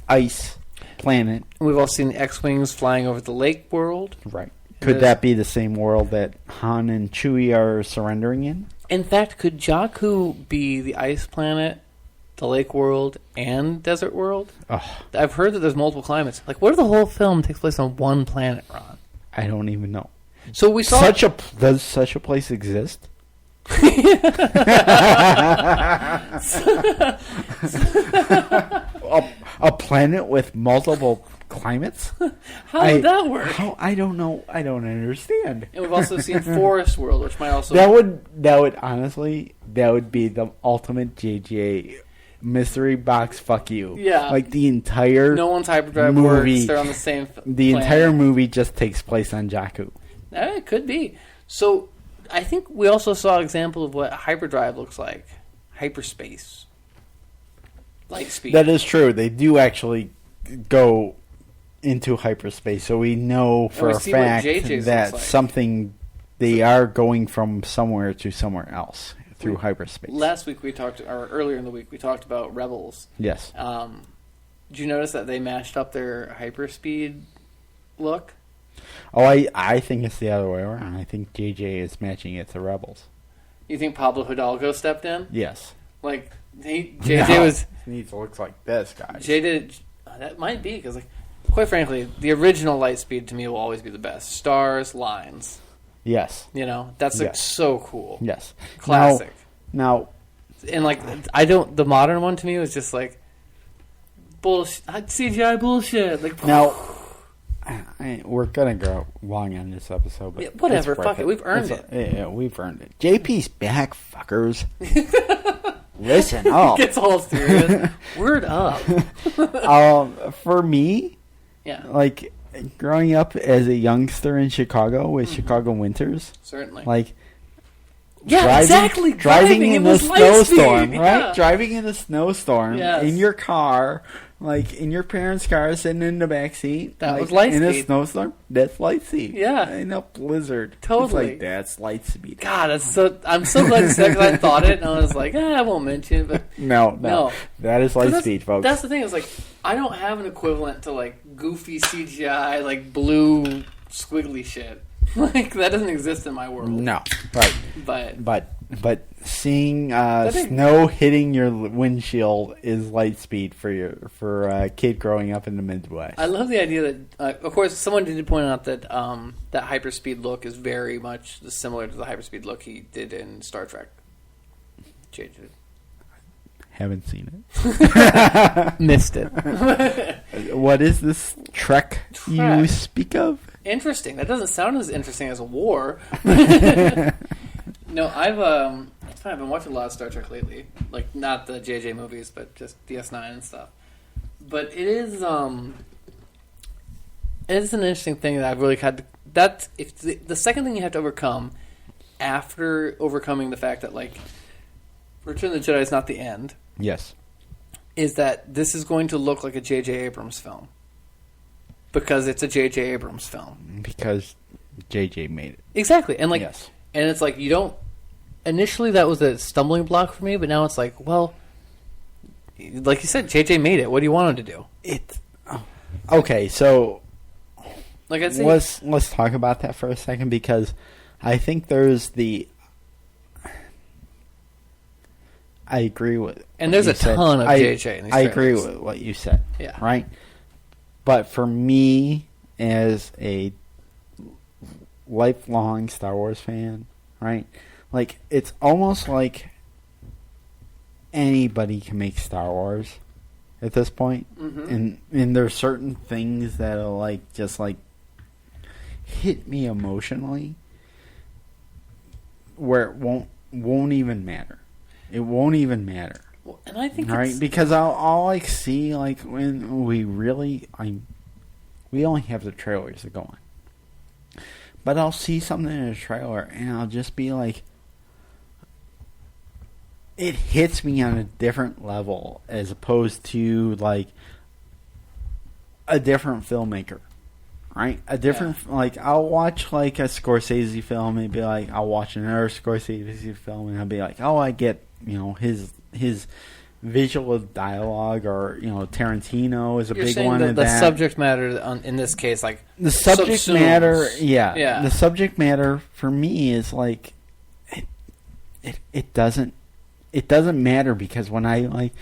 ice planet. We've all seen the X-Wings flying over the lake world. Right. Could that be the same world that Han and Chewie are surrendering in? In fact, could Jakku be the ice planet, the lake world, and desert world? Oh. I've heard that there's multiple climates. Like, what if the whole film takes place on one planet, Ron? I don't even know. So we saw... Does such a place exist? A planet with multiple climates? How would that work? I don't know. I don't understand. And we've also seen Forest World, which might also... That would honestly, that would be the ultimate JJ mystery box fuck you. Yeah. Like the entire no one's hyperdrive movie works. They're on the same The planet. Entire movie just takes place on Jakku. It could be. So I think we also saw an example of what hyperdrive looks like. Hyperspace. Light speed. That is true. They do actually go into hyperspace, so we know for a fact that something they are going from somewhere to somewhere else through hyperspace. Last week or earlier in the week we talked about Rebels. Yes. Did you notice that they mashed up their hyperspeed look? Oh, I think it's the other way around. I think JJ is matching it to Rebels. You think Pablo Hidalgo stepped in? Yes. Like JJ needs to look like this, guys. That might be because, like, quite frankly, the original Lightspeed to me will always be the best. Stars, lines. Yes. You know, that's like so cool. Yes. Classic. Now, and like the modern one to me was just like bullshit, CGI bullshit. Like now, we're gonna go long on this episode, but whatever. Fuck it, we've earned it. Yeah, we've earned it. JP's back, fuckers. Listen up. Gets all serious. Word up. For me, like growing up as a youngster in Chicago with Chicago winters, certainly, like. Exactly. Driving in the snowstorm, right? Yeah. Driving in the snowstorm in your car, like in your parents' car, sitting in the back seat. That was light speed. In a snowstorm, that's light speed. Yeah. In a blizzard. Totally. It's like, that's light speed. God, I'm so glad you said because I thought it, and I was like, I won't mention it. But no. That is light speed, folks. That's the thing. It's like, I don't have an equivalent to like goofy CGI, like blue squiggly shit. Like that doesn't exist in my world. No, right. But seeing snow hitting your windshield is light speed for a kid growing up in the Midwest. I love the idea that, of course, someone did point out that that hyperspeed look is very much similar to the hyperspeed look he did in Star Trek. JJ. Haven't seen it. Missed it. What is this Trek you speak of? Interesting. That doesn't sound as interesting as a war. No, I've been watching a lot of Star Trek lately. Like not the JJ movies, but just DS9 and stuff. But it is an interesting thing that I've really had to. That's if the second thing you have to overcome after overcoming the fact that like Return of the Jedi is not the end. Yes. Is that this is going to look like a J.J. Abrams film. Because it's a J.J. Abrams film. Because J.J. made it. Exactly. And and it's like you don't... Initially that was a stumbling block for me, but now it's like, well... Like you said, J.J. made it. What do you want him to do? Okay, so... Like I'd say... Let's talk about that for a second, because I think there's the... I agree with... And there's a ton of JJ in these trailers. I agree with what you said. Yeah. Right? But for me, as a lifelong Star Wars fan, right? Like, it's almost like anybody can make Star Wars at this point. Mm-hmm. And there's certain things that'll, like, just, like, hit me emotionally where it won't even matter. It won't even matter. Well, and I think because I'll like see like when we only have the trailers to go on, but I'll see something in a trailer and I'll just be like, it hits me on a different level as opposed to like a different filmmaker, right? A different like I'll watch like a Scorsese film and be like, I'll watch another Scorsese film and I'll be like, oh, I get his visual dialogue, or Tarantino is a big one. The subject matter in this case, like the subject matter, the subject matter for me is like it doesn't matter because when I like,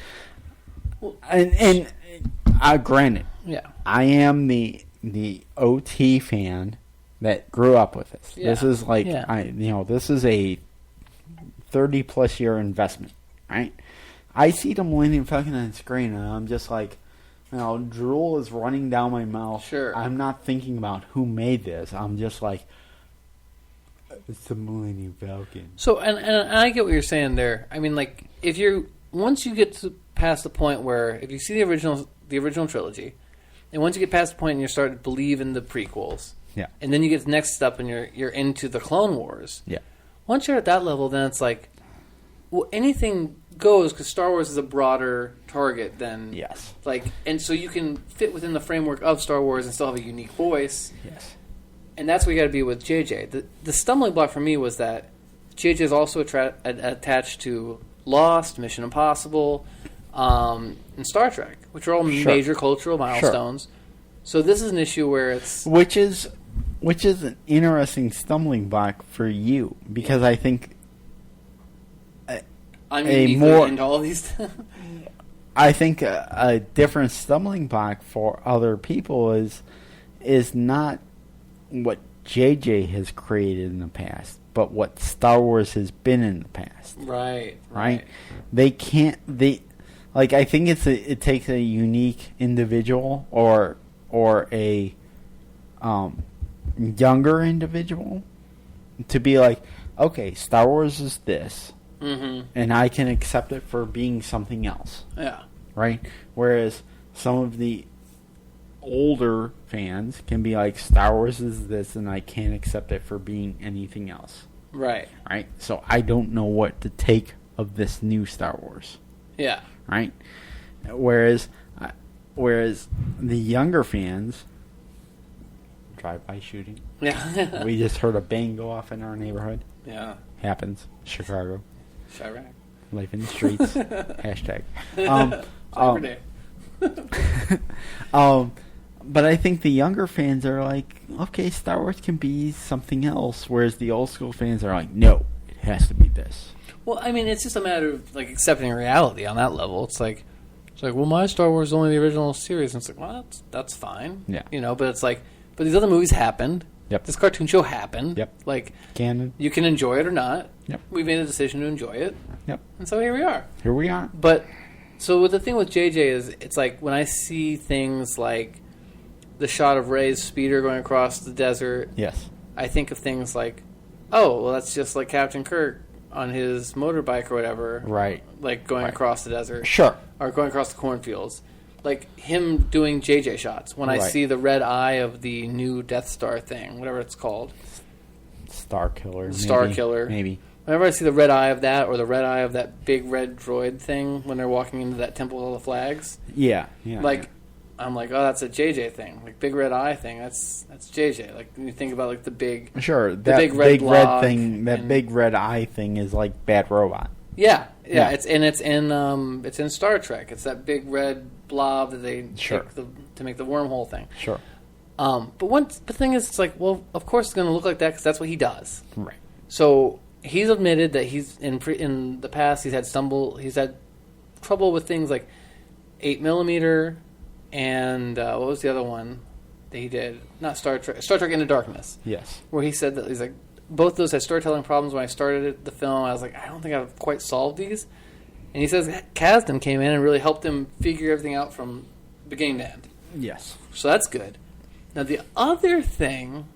and granted, I am the OT fan that grew up with this. Yeah. This is like this is a 30+ year investment, right? I see them Millennium Falcon on the screen, and I'm just like, drool is running down my mouth. Sure. I'm not thinking about who made this. I'm just like, it's the Millennium Falcon. So, and I get what you're saying there. I mean, like, once you get past the point where, if you see the original trilogy, and once you get past the point and you're starting to believe in the prequels, and then you get to the next step and you're into the Clone Wars, once you're at that level, then it's like, well, anything goes because Star Wars is a broader target than and so you can fit within the framework of Star Wars and still have a unique voice. Yes, and that's what you got to be with JJ. The stumbling block for me was that JJ is also attached to Lost, Mission Impossible, and Star Trek, which are all major cultural milestones. So this is an issue where it's which is an interesting stumbling block for you because I think. I'm into all these. I think a different stumbling block for other people is not what J.J. has created in the past, but what Star Wars has been in the past. Right. They can't. I think it takes a unique individual or a younger individual to be like, okay, Star Wars is this, and I can accept it for being something else. Yeah. Right? Whereas some of the older fans can be like, Star Wars is this, and I can't accept it for being anything else. Right. Right? So I don't know what to take of this new Star Wars. Yeah. Right? Whereas the younger fans... Drive-by shooting. Yeah. We just heard a bang go off in our neighborhood. Yeah. Happens. Chicago. Chirac. Life in the streets. Hashtag. But I think the younger fans are like, okay, Star Wars can be something else, whereas the old school fans are like, no, it has to be this. Well, I mean, it's just a matter of like accepting reality on that level. It's like, well, my Star Wars is only the original series, and it's like, well, that's fine. Yeah. But it's like, but these other movies happened. Yep. This cartoon show happened. Yep. Like, canon. You can enjoy it or not. Yep. We made a decision to enjoy it. Yep. And so here we are. Here we are. But so the thing with JJ is, it's like when I see things like the shot of Rey's speeder going across the desert. Yes. I think of things like, oh, well, that's just like Captain Kirk on his motorbike or whatever. Right. Like going across the desert. Sure. Or going across the cornfields. Like him doing JJ shots. When I see the red eye of the new Death Star thing, whatever it's called. Star Killer. Maybe. Whenever I see the red eye of that, or the red eye of that big red droid thing when they're walking into that Temple of the Flags. Yeah. I'm like, oh, that's a JJ thing. Like, big red eye thing, that's JJ. Like, when you think about, like, the big... Sure, that big red thing, that big red eye thing is like Bad Robot. Yeah. It's in Star Trek. It's that big red blob that they take to make the wormhole thing. Sure. But the thing is, it's like, well, of course it's going to look like that because that's what he does. Right. So he's admitted that he's in the past he's had trouble with things like 8mm and what was the other one that he did? Not Star Trek Into Darkness. Yes. Where he said that he's like, both those had storytelling problems when I started the film. I was like, I don't think I've quite solved these. And he says Kasdan came in and really helped him figure everything out from beginning to end. Yes. So that's good. Now the other thing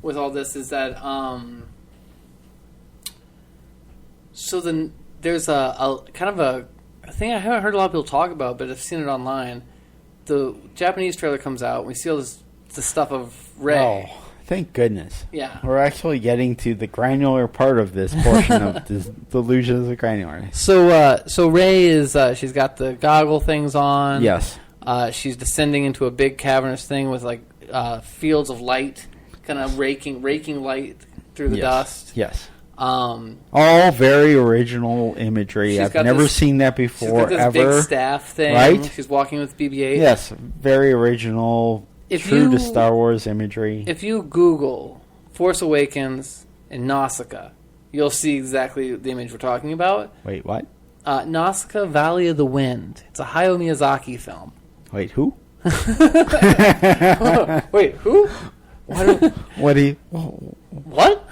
with all this is that so then there's a kind of a thing I haven't heard a lot of people talk about, but I've seen it online. The Japanese trailer comes out, and we see all this stuff of Rey. Oh, thank goodness. Yeah. We're actually getting to the granular part of this portion of this Delusions of Granular. So Rey is, she's got the goggle things on. Yes. She's descending into a big cavernous thing with, like, fields of light, kind of raking light through the dust. Yes. All very original imagery. I've never seen that before, she's got this big staff thing. Right? She's walking with BB-8. Yes, very original, true to Star Wars imagery. If you Google Force Awakens and Nausicaa, you'll see exactly the image we're talking about. Wait, what? Nausicaa, Valley of the Wind. It's a Hayao Miyazaki film. Wait, who? Wait, who? What?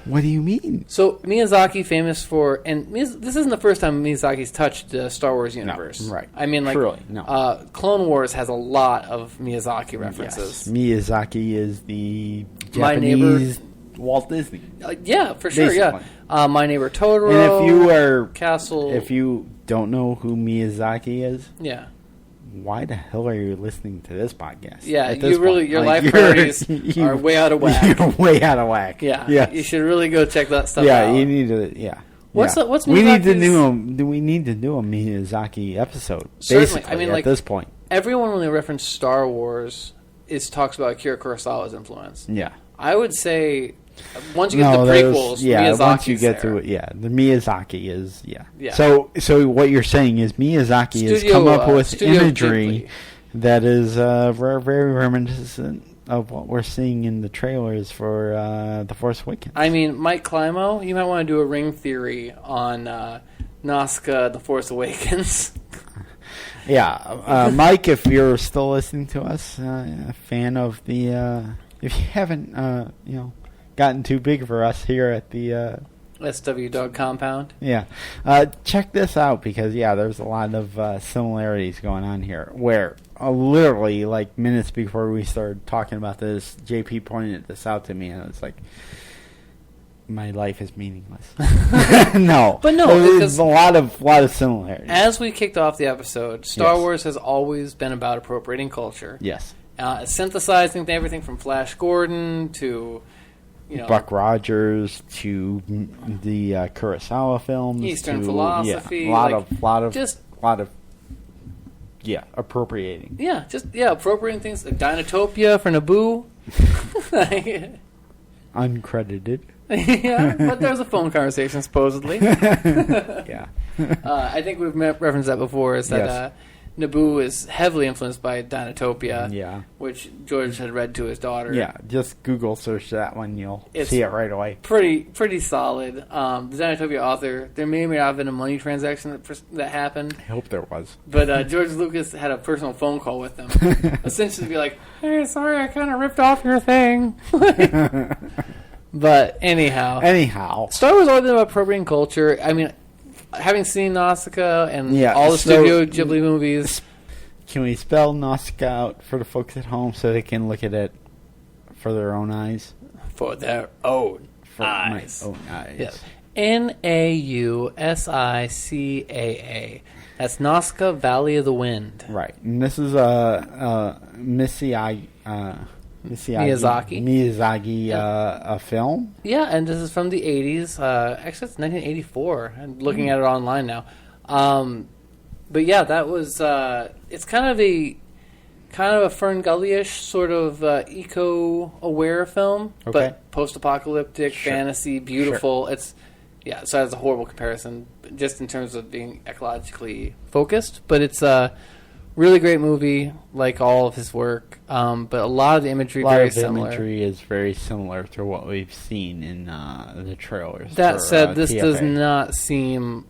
What do you mean? So Miyazaki, famous for, and this isn't the first time Miyazaki's touched the Star Wars universe. No, right. I mean, like, truly, no. Clone Wars has a lot of Miyazaki references. Yes. Miyazaki is the Japanese Walt Disney. Yeah, for sure. Basically. Yeah. My Neighbor Totoro. And if you don't know who Miyazaki is, yeah. Why the hell are you listening to this podcast? Yeah, your life priorities are way out of whack. You're way out of whack. Yeah, yes. You should really go check that stuff out. Yeah, you need to. Yeah. What's Miyazaki's... we need to do a Miyazaki episode. Certainly. Basically, I mean, at this point, everyone when they reference Star Wars talks about Akira Kurosawa's influence. Yeah, I would say once you get the prequels, Miyazaki's once you get there. through it, the Miyazaki is Yeah. So what you're saying is Miyazaki has come up with imagery that is very, very reminiscent of what we're seeing in the trailers for The Force Awakens. I mean, Mike Climo, you might want to do a ring theory on Nausicaa, The Force Awakens. Yeah, Mike, if you're still listening to us, a fan of the if you haven't, gotten too big for us here at the SW Dog Compound. Yeah. Check this out because, there's a lot of similarities going on here where literally, like, minutes before we started talking about this, JP pointed this out to me and it's like, my life is meaningless. No. But no, there's a lot of similarities. As we kicked off the episode, Star Wars has always been about appropriating culture. Yes. Synthesizing everything from Flash Gordon to... Buck Rogers to the Kurosawa films, Eastern philosophy, a lot of appropriating. Yeah, appropriating things like Dinotopia for Naboo. Uncredited. Yeah, but there's a phone conversation supposedly. Yeah, I think we've referenced that before. Is that Naboo is heavily influenced by Dinotopia, which George had read to his daughter. Yeah, just Google search that one, you'll see it right away. Pretty solid. The Dinotopia author, there may or may not have been a money transaction that happened. I hope there was. But George Lucas had a personal phone call with them. Essentially be like, hey, sorry, I kind of ripped off your thing. But anyhow. Star Wars has always been about appropriating culture. I mean... Having seen Nausicaa and all the Studio Ghibli movies. Can we spell Nausicaa out for the folks at home so they can look at it for their own eyes? For their own eyes. My own eyes. Yes. Nausicaa. That's Nausicaa, Valley of the Wind. Right. And this is Miyazaki a film. Yeah, and this is from the 80s. Actually, it's 1984. I'm looking at it online now. But yeah, that was. It's kind of a Fern Gully-ish sort of eco-aware film, but post-apocalyptic fantasy, beautiful. Sure. So it's a horrible comparison, just in terms of being ecologically focused. But it's really great movie, like all of his work, but a lot of the imagery very similar. Imagery is very similar to what we've seen in the trailers. That said, this does not seem...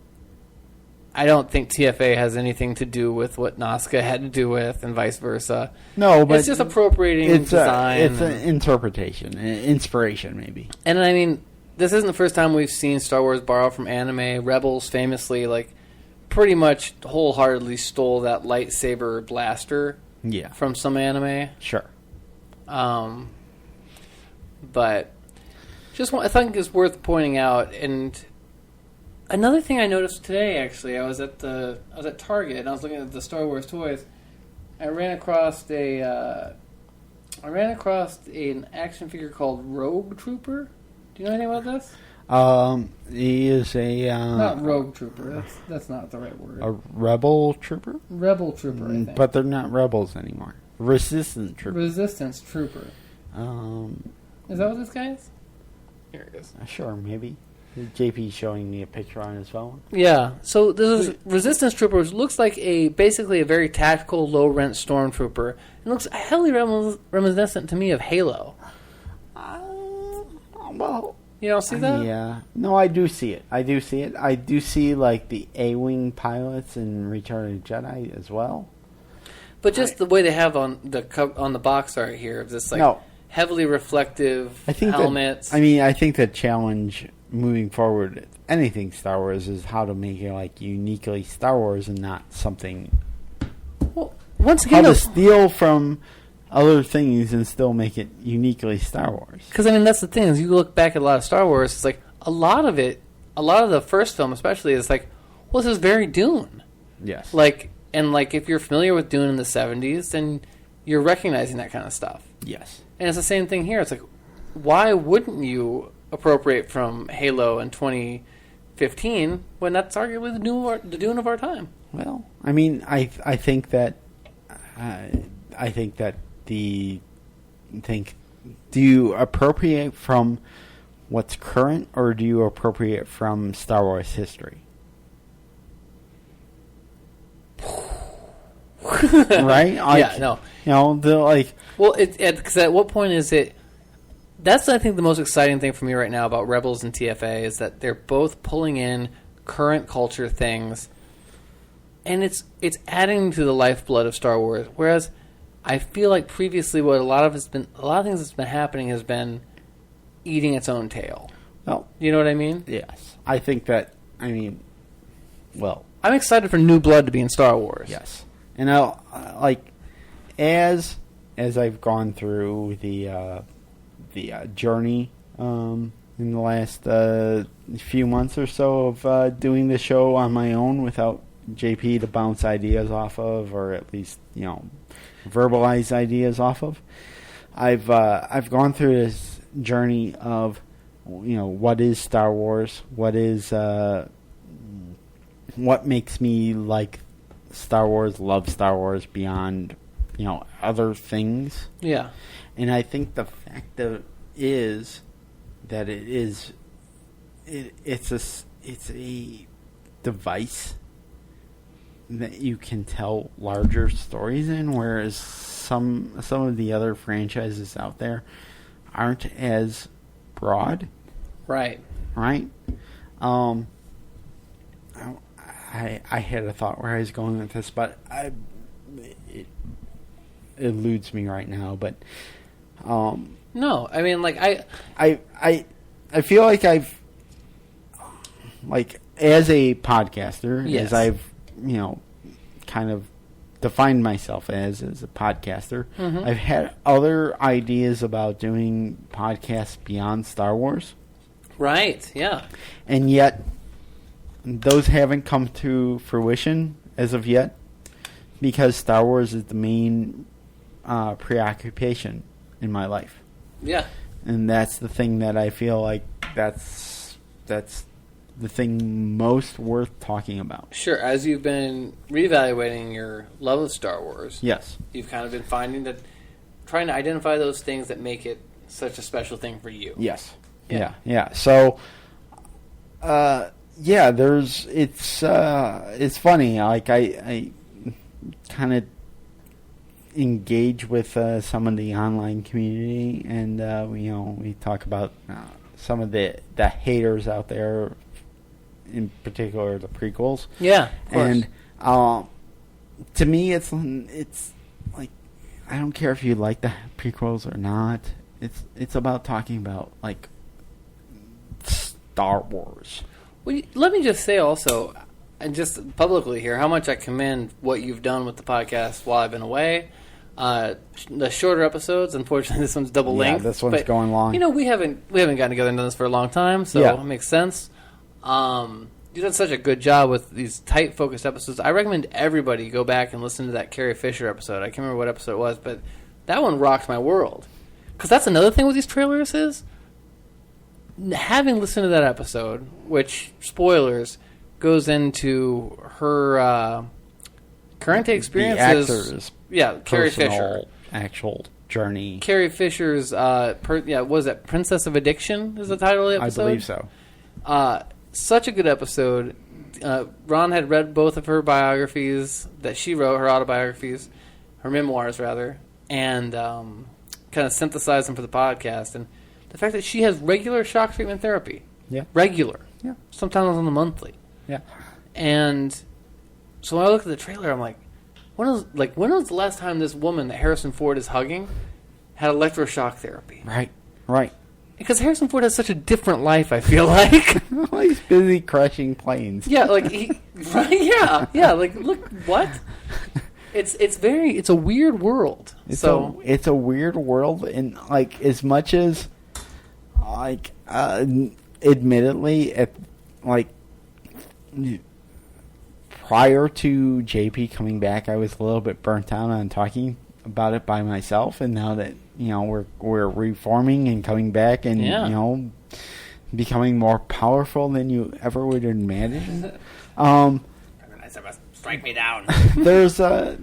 I don't think TFA has anything to do with what Nausicaa had to do with, and vice versa. No, but... It's just appropriating design. It's an interpretation, inspiration, maybe. And I mean, this isn't the first time we've seen Star Wars borrow from anime. Rebels famously, pretty much wholeheartedly stole that lightsaber blaster from some anime. Sure. But I think it's worth pointing out. And another thing I noticed today, actually, I was at Target and I was looking at the Star Wars toys. I ran across an action figure called Rogue Trooper. Do you know anything about this? He is a... not Rogue Trooper. That's not the right word. A Rebel Trooper? Rebel Trooper, I think. But they're not Rebels anymore. Resistance Trooper. Resistance Trooper. Is that what this guy is? Here it is. Sure, maybe. JP showing me a picture on his phone. Yeah. So this is Resistance Trooper, which looks like basically a very tactical, low-rent stormtrooper. It looks heavily reminiscent to me of Halo. Well... You don't see that? Yeah. No, I do see it. I do see the A-Wing pilots in Return of the Jedi as well. But just the way they have on the box art here of this heavily reflective helmets. I think the challenge moving forward, anything Star Wars, is how to make it uniquely Star Wars and not something. Well, once again, how to steal from other things and still make it uniquely Star Wars. Because that's the thing, is you look back at a lot of Star Wars, it's a lot of the first film especially is this is very Dune. Yes. If you're familiar with Dune in the 70s, then you're recognizing that kind of stuff. Yes. And it's the same thing here. It's why wouldn't you appropriate from Halo in 2015 when that's arguably the Dune of our time? Well, I think that do you appropriate from what's current or do you appropriate from Star Wars history? Right? Well, because at what point is it? That's, I think, the most exciting thing for me right now about Rebels and TFA is that they're both pulling in current culture things, and it's adding to the lifeblood of Star Wars. Whereas I feel like previously what a lot of things that's been happening has been eating its own tail. Well, you know what I mean? Yes. I think that, I'm excited for new blood to be in Star Wars. Yes. And as I've gone through the journey in the last few months or so of doing the show on my own without JP to bounce ideas off of, or at least verbalize ideas off of, I've gone through this journey of what is Star Wars, what makes me like Star Wars, love Star Wars beyond other things. Yeah. And I think the fact is that it's a device that you can tell larger stories in, whereas some of the other franchises out there aren't as broad. Right. I had a thought where I was going with this, but it eludes me right now. But no, I mean, I feel like I've as a podcaster, yes. as I've kind of defined myself as a podcaster, mm-hmm. I've had other ideas about doing podcasts beyond Star Wars. Right. Yeah. And yet, those haven't come to fruition as of yet, because Star Wars is the main preoccupation in my life. Yeah. And that's the thing that I feel like that's the thing most worth talking about. Sure. As you've been reevaluating your love of Star Wars, yes, you've kind of been trying to identify those things that make it such a special thing for you. Yes. Yeah. So, it's funny. Like I kind of engage with some of the online community, and we talk about some of the haters out there, in particular the prequels. Yeah, of course. And to me, it's like, I don't care if you like the prequels or not. It's about talking about Star Wars. Well, let me just say also, and just publicly here, how much I commend what you've done with the podcast while I've been away. The shorter episodes, unfortunately, this one's double length. Yeah, this one's going long. We haven't gotten together and done this for a long time, so it makes sense. You did such a good job with these tight, focused episodes. I recommend everybody go back and listen to that Carrie Fisher episode. I can't remember what episode it was, but that one rocked my world. Because that's another thing with these trailers is, having listened to that episode, which, spoilers, goes into her current experiences. Carrie Fisher. Actual journey. Carrie Fisher's, was it Princess of Addiction is the title of the episode? I believe so. Such a good episode. Ron had read both of her biographies that she wrote, her autobiographies, her memoirs, rather, and kind of synthesized them for the podcast. And the fact that she has regular shock treatment therapy. Yeah. Regular. Yeah. Sometimes on the monthly. Yeah. And so when I look at the trailer, I'm like, when was the last time this woman that Harrison Ford is hugging had electroshock therapy? Right. Because Harrison Ford has such a different life, I feel like. Well, he's busy crashing planes. Yeah, right? Yeah. Like, look, what? It's a weird world. It's a weird world, and as much as admittedly, prior to JP coming back, I was a little bit burnt out on talking about it by myself, and now that we're reforming and coming back and becoming more powerful than you ever would imagine. Strike me down. There's a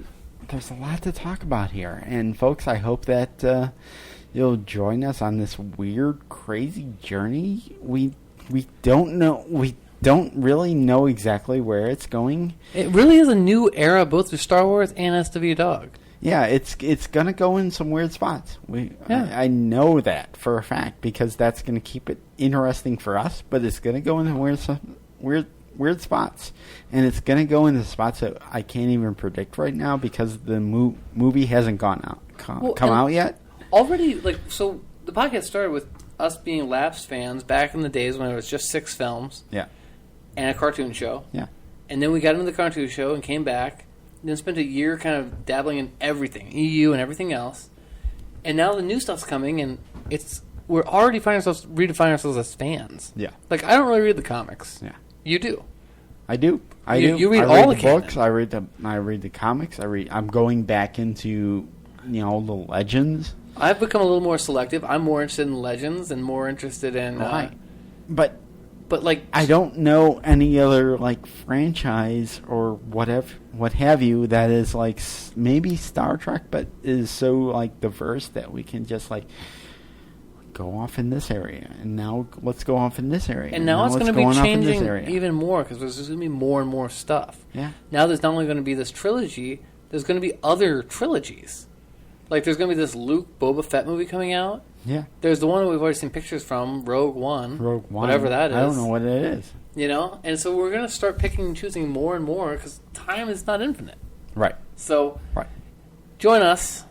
lot to talk about here, and folks, I hope that you'll join us on this weird, crazy journey. We don't know. We don't really know exactly where it's going. It really is a new era, both for Star Wars and SW Dog. Yeah, it's gonna go in some weird spots. I know that for a fact, because that's gonna keep it interesting for us. But it's gonna go in weird weird spots, and it's going to go into spots that I can't even predict right now because the movie hasn't come out yet. Already, so the podcast started with us being lapsed fans back in the days when it was just 6 films, and a cartoon show, and then we got into the cartoon show and came back, and then spent a year kind of dabbling in everything, EU and everything else, and now the new stuff's coming, and we're already redefining ourselves as fans. Yeah. I don't really read the comics. Yeah. You do. I do. You read all the books. I read the comics. I'm going back into, the legends. I've become a little more selective. I'm more interested in legends and more interested in But I don't know any other franchise or what have you that is maybe Star Trek but is so diverse that we can just go off in this area, and now let's go off in this area. And now it's going to be changing even more because there's going to be more and more stuff. Yeah. Now there's not only going to be this trilogy, there's going to be other trilogies. There's going to be this Luke Boba Fett movie coming out. Yeah. There's the one that we've already seen pictures from, Rogue One. Whatever that is. I don't know what it is. And so we're going to start picking and choosing more and more because time is not infinite. Right. So join us.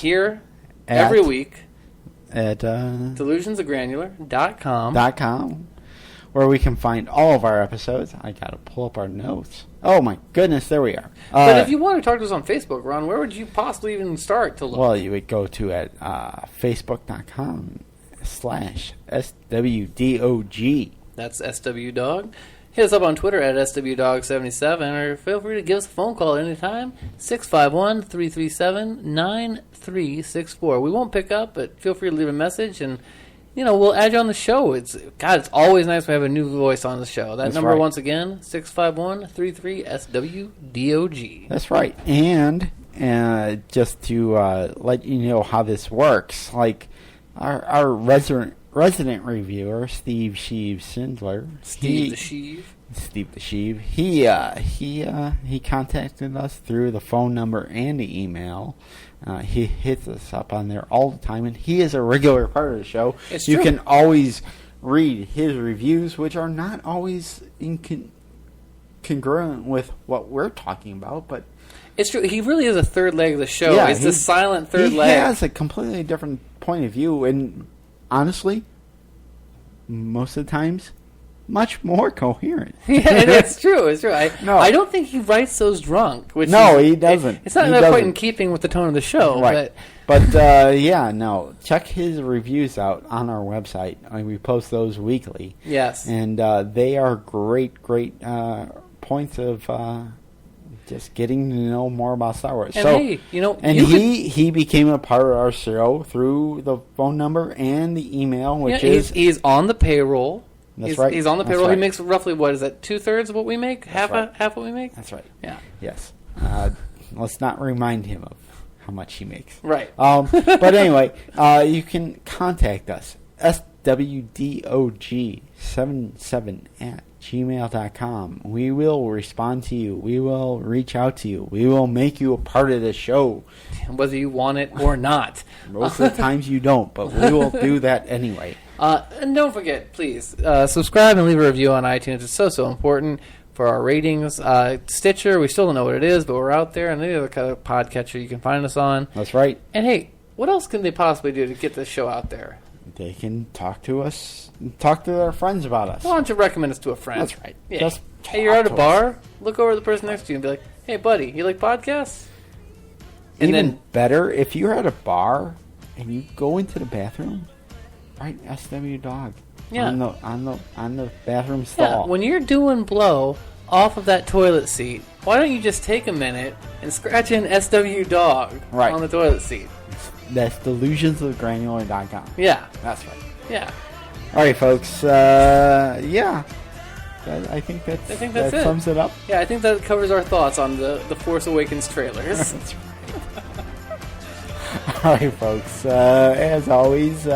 Here every week. At delusionsofgranular.com, where we can find all of our episodes. I gotta pull up our notes. Oh my goodness, there we are. But if you want to talk to us on Facebook, Ron, where would you possibly even start to look? Well, you would go to at facebook.com/SWDOG. That's SWDog. Hit us up on Twitter at SWDog77, or feel free to give us a phone call at any time, 651-337-9364. We won't pick up, but feel free to leave a message, and we'll add you on the show. It's always nice to have a new voice on the show. That number, once again, 651-33-SWDOG. That's right. And just to let you know how this works, our resident reviewer, Steve Sheev-Sindler. Steve the Sheev. He contacted us through the phone number and the email. He hits us up on there all the time, and he is a regular part of the show. It's you true. Can always read his reviews, which are not always congruent with what we're talking about, but it's true. He really is a third leg of the show. Yeah, it's the silent third leg. He has a completely different point of view, and honestly, most of the times, much more coherent. Yeah, it's true. It's true. I don't think he writes those drunk. He doesn't. It's not quite in keeping with the tone of the show. Right. But check his reviews out on our website. We post those weekly. Yes. And they are great points of just getting to know more about Star Wars. And he became a part of our show through the phone number and the email, which he's on the payroll. That's right. He's on the payroll. Right. He makes roughly, what is that, 2/3 of what we make? Half what we make? That's right. Yeah. Yes. Let's not remind him of how much he makes. Right. But anyway, you can contact us, swdog77@gmail.com. We will respond to you. We will reach out to you. We will make you a part of the show. Whether you want it or not. Most of the times you don't, but we will do that anyway. And don't forget, please, subscribe and leave a review on iTunes. It's so important for our ratings. Stitcher, we still don't know what it is, but we're out there. And any other kind of podcatcher you can find us on. That's right. And hey, what else can they possibly do to get this show out there? They can talk to us, talk to their friends about us. Why don't you recommend us to a friend? That's right. Yeah. Hey, you're at a bar, look over at the person next to you and be like, hey, buddy, you like podcasts? And even better, if you're at a bar and you go into the bathroom, write SW Dog on the bathroom stall. Yeah, when you're doing blow off of that toilet seat, why don't you just take a minute and scratch in SW Dog on the toilet seat? That's delusionsofgranular.com. Yeah. That's right. Yeah. All right, folks. I think that sums it up. Yeah, I think that covers our thoughts on the Force Awakens trailers. That's right. All right, folks. As always,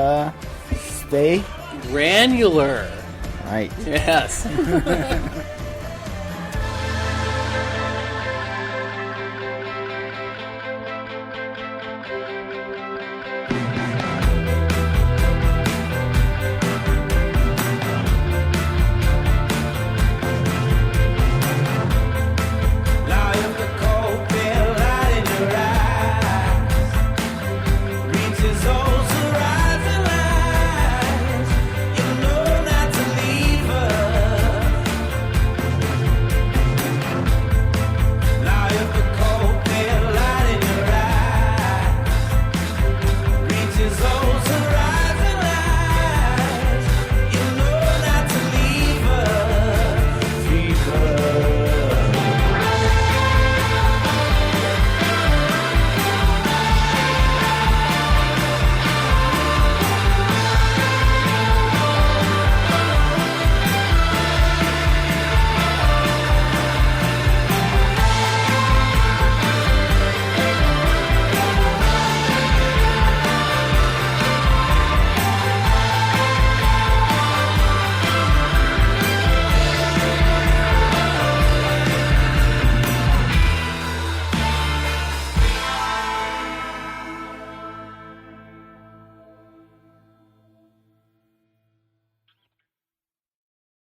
stay granular. Right. Yes.